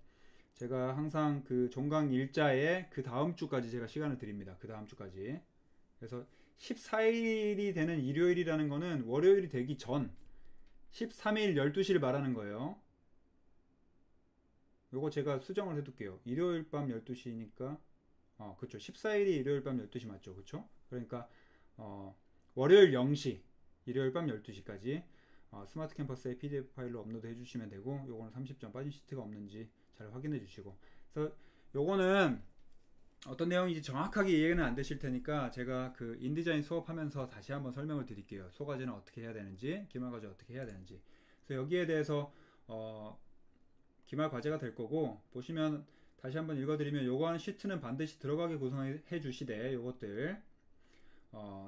제가 항상 그 종강 일자에 그 다음 주까지 제가 시간을 드립니다. 그 다음 주까지. 그래서 14일이 되는 일요일이라는 거는 월요일이 되기 전 13일 12시를 말하는 거예요. 요거 제가 수정을 해둘게요. 일요일 밤 12시니까 그쵸. 14일이 일요일 밤 12시 맞죠. 그쵸? 그러니까 월요일 0시 일요일 밤 12시까지 스마트 캠퍼스에 PDF 파일로 업로드 해주시면 되고, 요거는 30점 빠진 시트가 없는지 잘 확인해 주시고, 그래서 요거는 어떤 내용인지 정확하게 이해는 안 되실 테니까 제가 그 인디자인 수업하면서 다시 한번 설명을 드릴게요. 소과제는 어떻게 해야 되는지, 기말과제 어떻게 해야 되는지. 그래서 여기에 대해서 기말과제가 될 거고, 보시면 다시 한번 읽어드리면 요거 하는 시트는 반드시 들어가게 구성해 주시되, 요것들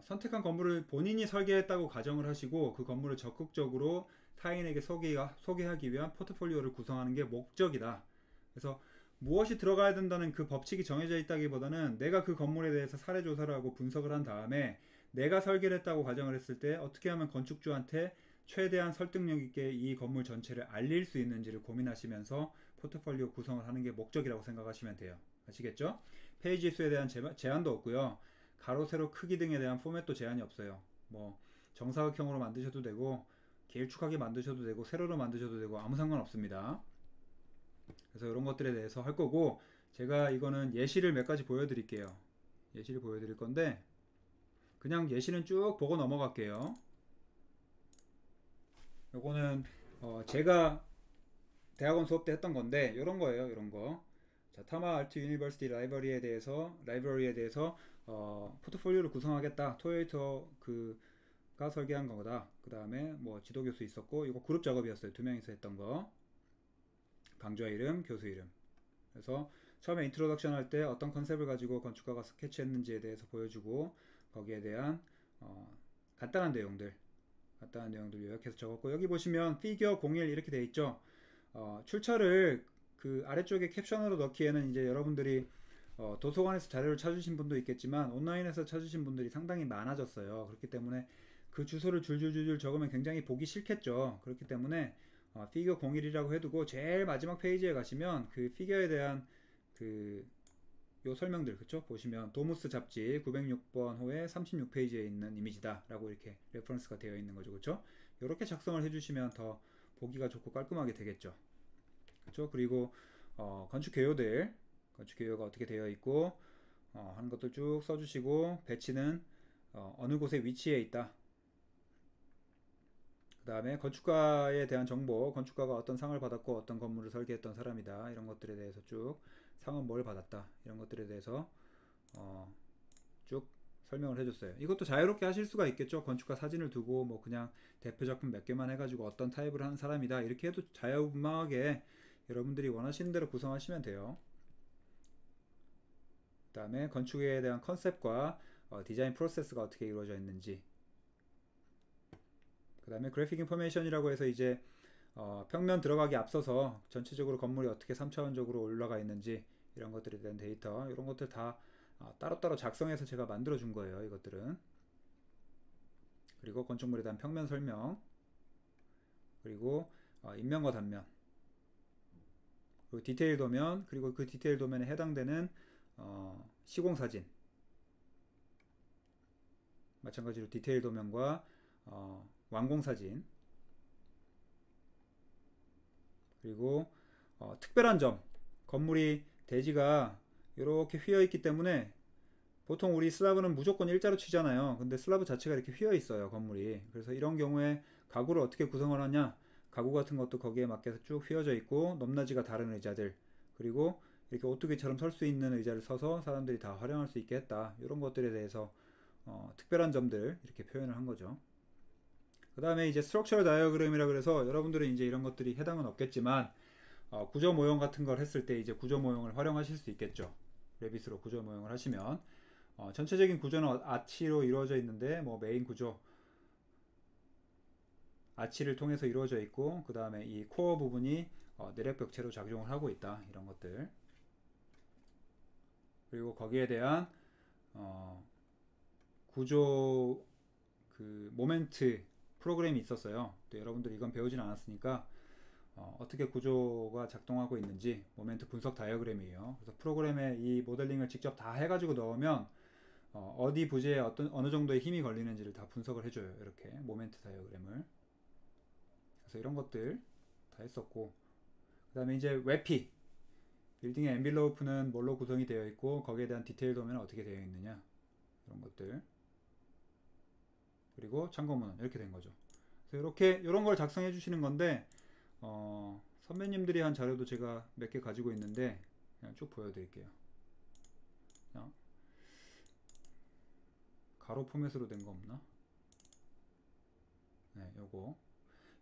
선택한 건물을 본인이 설계했다고 가정을 하시고 그 건물을 적극적으로 타인에게 소개하기 위한 포트폴리오를 구성하는 게 목적이다. 그래서 무엇이 들어가야 된다는 그 법칙이 정해져 있다기보다는 내가 그 건물에 대해서 사례 조사를 하고 분석을 한 다음에 내가 설계를 했다고 가정을 했을 때 어떻게 하면 건축주한테 최대한 설득력 있게 이 건물 전체를 알릴 수 있는지를 고민하시면서 포트폴리오 구성을 하는 게 목적이라고 생각하시면 돼요. 아시겠죠? 페이지 수에 대한 제한도 없고요. 가로, 세로 크기 등에 대한 포맷도 제한이 없어요. 뭐 정사각형으로 만드셔도 되고 길쭉하게 만드셔도 되고 세로로 만드셔도 되고 아무 상관없습니다. 그래서 이런 것들에 대해서 할 거고, 제가 이거는 예시를 몇 가지 보여드릴게요. 예시를 보여드릴 건데 그냥 예시는 쭉 보고 넘어갈게요. 요거는 제가 대학원 수업 때 했던 건데 이런 거예요. 이런 거. 자, 타마 알트 유니버시티 라이브러리에 대해서 포트폴리오를 구성하겠다. 토요이터가 설계한 거다. 그 다음에 뭐 지도 교수 있었고, 이거 그룹 작업이었어요. 2명이서 했던 거. 강좌 이름, 교수 이름. 그래서 처음에 인트로덕션 할 때 어떤 컨셉을 가지고 건축가가 스케치했는지에 대해서 보여주고, 거기에 대한 간단한 내용들 요약해서 적었고, 여기 보시면 피겨 01 이렇게 돼 있죠. 출처를 그 아래쪽에 캡션으로 넣기에는 이제 여러분들이 도서관에서 자료를 찾으신 분도 있겠지만 온라인에서 찾으신 분들이 상당히 많아졌어요. 그렇기 때문에 그 주소를 줄줄줄 적으면 굉장히 보기 싫겠죠. 그렇기 때문에 피겨 01이라고 해두고 제일 마지막 페이지에 가시면 그 피겨에 대한 요 설명들, 그쵸? 보시면 도무스 잡지 906번 호의 36페이지에 있는 이미지다 라고 이렇게 레퍼런스가 되어 있는 거죠. 그쵸? 이렇게 작성을 해주시면 더 보기가 좋고 깔끔하게 되겠죠. 그쵸? 그리고 건축 개요가 어떻게 되어 있고, 하는 것들 쭉 써주시고, 배치는 어느 곳에 위치해 있다. 그 다음에 건축가에 대한 정보, 건축가가 어떤 상을 받았고 어떤 건물을 설계했던 사람이다, 이런 것들에 대해서 쭉, 상은 뭘 받았다, 이런 것들에 대해서 쭉 설명을 해줬어요. 이것도 자유롭게 하실 수가 있겠죠. 건축가 사진을 두고 뭐 그냥 대표 작품 몇 개만 해가지고 어떤 타입을 하는 사람이다, 이렇게 해도 자유분방하게 여러분들이 원하시는 대로 구성하시면 돼요. 그 다음에 건축에 대한 컨셉과 디자인 프로세스가 어떻게 이루어져 있는지, 그 다음에 그래픽 인포메이션이라고 해서 이제 평면 들어가기 앞서서 전체적으로 건물이 어떻게 3차원적으로 올라가 있는지, 이런 것들에 대한 데이터, 이런 것들 다 따로따로 작성해서 제가 만들어 준 거예요, 이것들은. 그리고 건축물에 대한 평면 설명, 그리고 인면과 단면, 그리고 디테일 도면, 그리고 그 디테일 도면에 해당되는 시공사진, 마찬가지로 디테일 도면과 완공사진, 그리고 특별한 점, 건물이 대지가 이렇게 휘어 있기 때문에 보통 우리 슬라브는 무조건 일자로 치잖아요. 근데 슬라브 자체가 이렇게 휘어 있어요, 건물이. 그래서 이런 경우에 가구를 어떻게 구성을 하냐, 가구 같은 것도 거기에 맞게 쭉 휘어져 있고, 높낮이가 다른 의자들, 그리고 이렇게 오뚜기처럼 설 수 있는 의자를 서서 사람들이 다 활용할 수 있게 했다, 이런 것들에 대해서 특별한 점들 이렇게 표현을 한 거죠. 그 다음에 이제 스트럭처럴 다이어그램이라 그래서 여러분들은 이제 이런 것들이 해당은 없겠지만 구조 모형 같은 걸 했을 때 이제 구조 모형을 활용하실 수 있겠죠. 레빗으로 구조 모형을 하시면 전체적인 구조는 아치로 이루어져 있는데, 뭐 메인 구조 아치를 통해서 이루어져 있고, 그 다음에 이 코어 부분이 내력 벽체로 작용을 하고 있다, 이런 것들. 그리고 거기에 대한 구조 그 모멘트 프로그램이 있었어요. 또 여러분들이 이건 배우진 않았으니까 어떻게 구조가 작동하고 있는지 모멘트 분석 다이어그램이에요. 그래서 프로그램에 이 모델링을 직접 다 해가지고 넣으면 어디 부지에 어느 정도의 힘이 걸리는지를 다 분석을 해줘요. 이렇게 모멘트 다이어그램을. 그래서 이런 것들 다 했었고, 그 다음에 이제 웨피, 빌딩의 엔빌로프는 뭘로 구성이 되어 있고 거기에 대한 디테일 도면은 어떻게 되어 있느냐, 이런 것들. 그리고 참고문은 이렇게 된 거죠. 그래서 이렇게 이런 걸 작성해 주시는 건데, 선배님들이 한 자료도 제가 몇 개 가지고 있는데 그냥 쭉 보여드릴게요. 그냥 가로 포맷으로 된 거 없나? 네,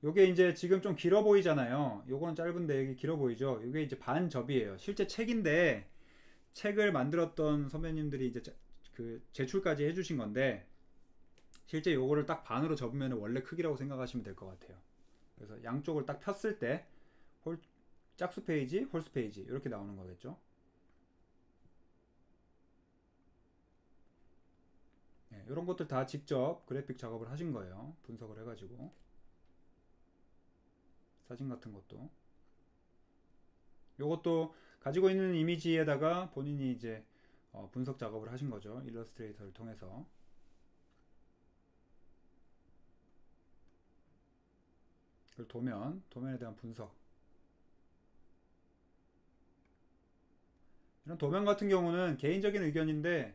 요게 이제 지금 좀 길어 보이잖아요. 요건 짧은데 여기 길어 보이죠? 요게 이제 반접이에요. 실제 책인데 책을 만들었던 선배님들이 이제 그 제출까지 해주신 건데, 실제 요거를 딱 반으로 접으면 원래 크기라고 생각하시면 될 것 같아요. 그래서 양쪽을 딱 폈을 때 짝수 페이지, 홀수 페이지 이렇게 나오는 거겠죠. 네, 이런 것들 다 직접 그래픽 작업을 하신 거예요. 분석을 해가지고 사진 같은 것도, 요것도 가지고 있는 이미지에다가 본인이 이제 분석 작업을 하신 거죠. 일러스트레이터를 통해서. 그리고 도면에 대한 분석. 이런 도면 같은 경우는 개인적인 의견인데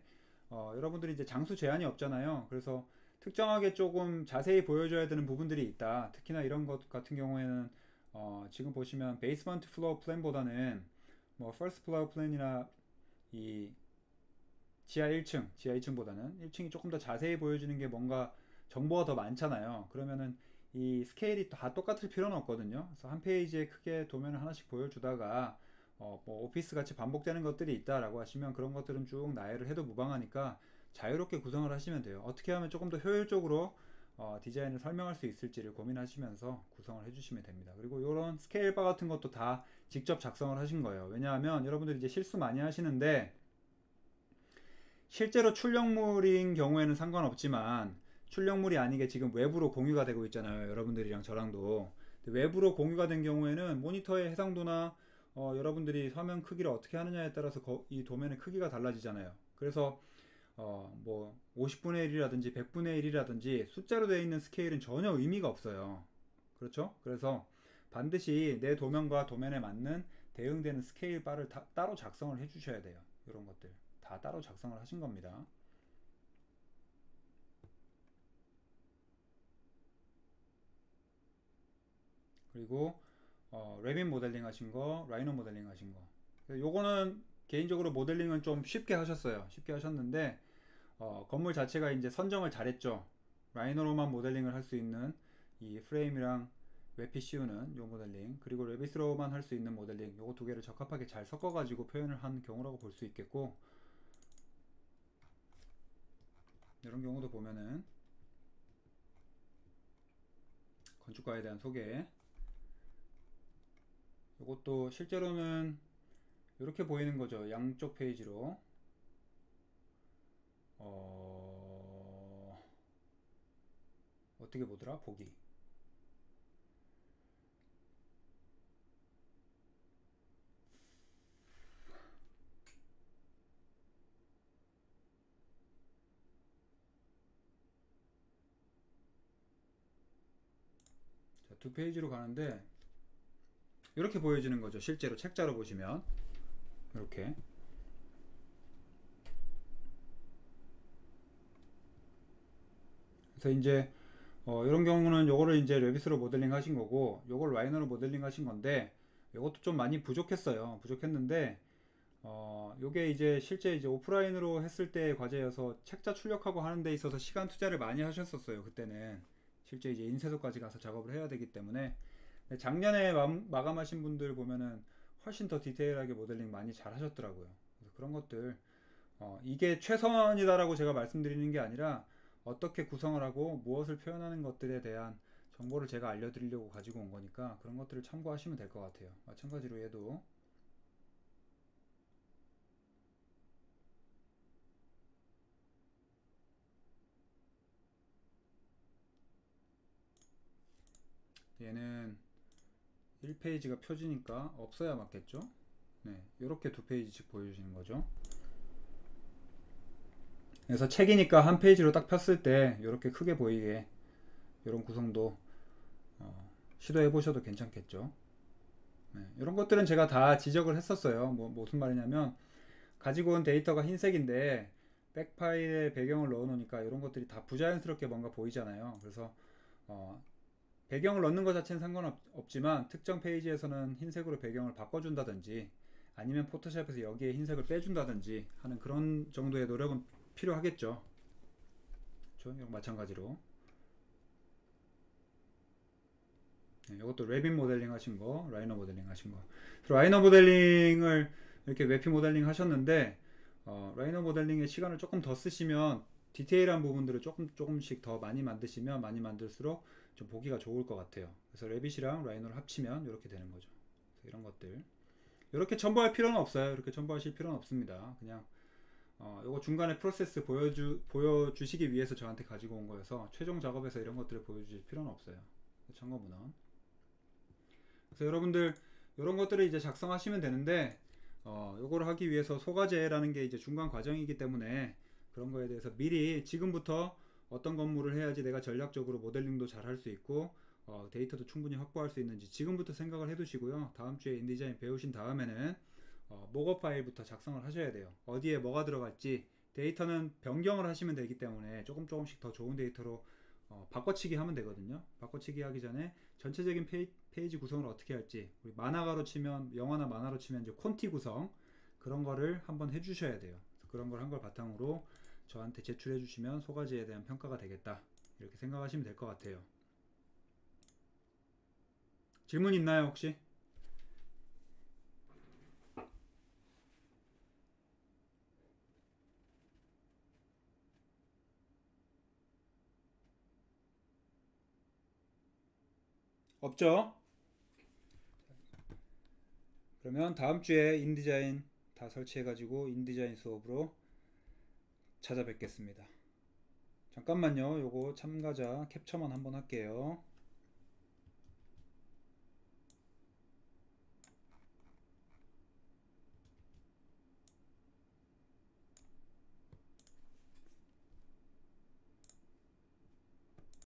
여러분들이 이제 장수 제한이 없잖아요. 그래서 특정하게 조금 자세히 보여줘야 되는 부분들이 있다. 특히나 이런 것 같은 경우에는 지금 보시면 베이스먼트 플로어 플랜보다는 뭐 퍼스트 플로어 플랜이나 이 지하 2층보다는 1층이 조금 더 자세히 보여주는 게 뭔가 정보가 더 많잖아요. 그러면은 이 스케일이 다 똑같을 필요는 없거든요. 그래서 한 페이지에 크게 도면을 하나씩 보여주다가 뭐 오피스 같이 반복되는 것들이 있다라고 하시면 그런 것들은 쭉 나열을 해도 무방하니까 자유롭게 구성을 하시면 돼요. 어떻게 하면 조금 더 효율적으로 디자인을 설명할 수 있을지를 고민하시면서 구성을 해주시면 됩니다. 그리고 이런 스케일 바 같은 것도 다 직접 작성을 하신 거예요. 왜냐하면 여러분들이 이제 실수 많이 하시는데, 실제로 출력물인 경우에는 상관없지만 출력물이 아니게 지금 외부로 공유가 되고 있잖아요. 여러분들이랑 저랑도. 외부로 공유가 된 경우에는 모니터의 해상도나 여러분들이 화면 크기를 어떻게 하느냐에 따라서 이 도면의 크기가 달라지잖아요. 그래서 뭐 50분의 1이라든지 100분의 1이라든지 숫자로 되어 있는 스케일은 전혀 의미가 없어요. 그렇죠? 그래서 반드시 내 도면과 도면에 맞는 대응되는 스케일 바를 따로 작성을 해 주셔야 돼요. 이런 것들 다 따로 작성을 하신 겁니다. 그리고 레빗 모델링 하신 거, 라이노 모델링 하신 거. 요거는 개인적으로 모델링은 좀 쉽게 하셨어요. 쉽게 하셨는데 건물 자체가 이제 선정을 잘했죠. 라이노로만 모델링을 할 수 있는 이 프레임이랑 웹피 씌우는 요 모델링, 그리고 레빗으로만 할 수 있는 모델링, 요거 두 개를 적합하게 잘 섞어 가지고 표현을 한 경우라고 볼 수 있겠고, 이런 경우도 보면은 건축가에 대한 소개, 요것도 실제로는 이렇게 보이는 거죠. 양쪽 페이지로 어떻게 보더라? 보기. 자, 두 페이지로 가는데 이렇게 보여지는 거죠. 실제로 책자로 보시면 이렇게. 그래서 이제 이런 경우는 요거를 이제 레빗으로 모델링 하신 거고, 요걸 라이너로 모델링 하신 건데, 요것도 좀 많이 부족했어요. 부족했는데 요게 이제 실제 이제 오프라인으로 했을 때의 과제여서 책자 출력하고 하는 데 있어서 시간 투자를 많이 하셨었어요. 그때는 실제 이제 인쇄소까지 가서 작업을 해야 되기 때문에. 작년에 마감하신 분들 보면은 훨씬 더 디테일하게 모델링 많이 잘 하셨더라고요. 그래서 그런 것들, 이게 최선이다라고 제가 말씀드리는 게 아니라 어떻게 구성을 하고 무엇을 표현하는 것들에 대한 정보를 제가 알려드리려고 가지고 온 거니까 그런 것들을 참고하시면 될 것 같아요. 마찬가지로 얘도 얘는 1페이지가 표지니까 없어야 맞겠죠. 네, 이렇게 두 페이지씩 보여주시는 거죠. 그래서 책이니까 한 페이지로 딱 폈을 때 이렇게 크게 보이게 이런 구성도 시도해 보셔도 괜찮겠죠. 네, 이런 것들은 제가 다 지적을 했었어요. 무슨 말이냐면, 가지고 온 데이터가 흰색인데 백 파일에 배경을 넣어 놓으니까 이런 것들이 다 부자연스럽게 뭔가 보이잖아요. 그래서 어, 배경을 넣는 것 자체는 상관없지만 특정 페이지에서는 흰색으로 배경을 바꿔준다든지 아니면 포토샵에서 여기에 흰색을 빼준다든지 하는 그런 정도의 노력은 필요하겠죠. 그렇죠? 마찬가지로 이것도 레빗 모델링 하신 거, 라이너 모델링 하신 거. 라이너 모델링을 이렇게 웹피 모델링 하셨는데 라이너 모델링에 시간을 조금 더 쓰시면 디테일한 부분들을 조금씩 더 많이 만드시면 많이 만들수록 좀 보기가 좋을 것 같아요. 그래서 레빗이랑 라이너를 합치면 이렇게 되는 거죠. 이런 것들 이렇게 첨부할 필요는 없어요. 이렇게 첨부하실 필요는 없습니다. 그냥 요거 중간에 프로세스 보여주시기 위해서 저한테 가지고 온 거여서 최종 작업에서 이런 것들을 보여주실 필요는 없어요. 참고 문헌. 그래서 여러분들 이런 것들을 이제 작성하시면 되는데 요거를 하기 위해서 소과제라는 게 이제 중간 과정이기 때문에 그런 거에 대해서 미리 지금부터 어떤 건물을 해야지 내가 전략적으로 모델링도 잘 할 수 있고 데이터도 충분히 확보할 수 있는지 지금부터 생각을 해 두시고요. 다음 주에 인디자인 배우신 다음에는 목업 파일부터 작성을 하셔야 돼요. 어디에 뭐가 들어갈지 데이터는 변경을 하시면 되기 때문에 조금씩 더 좋은 데이터로 바꿔치기 하면 되거든요. 바꿔치기 하기 전에 전체적인 페이지 구성을 어떻게 할지, 우리 만화가로 치면, 영화나 만화로 치면 이제 콘티 구성, 그런 거를 한번 해주셔야 돼요. 그런 걸 한 걸 바탕으로 저한테 제출해 주시면 소가지에 대한 평가가 되겠다, 이렇게 생각하시면 될 것 같아요. 질문 있나요 혹시? 없죠? 그러면 다음 주에 인디자인 다 설치해 가지고 인디자인 수업으로 찾아뵙겠습니다. 잠깐만요. 요거 참가자 캡처만 한번 할게요.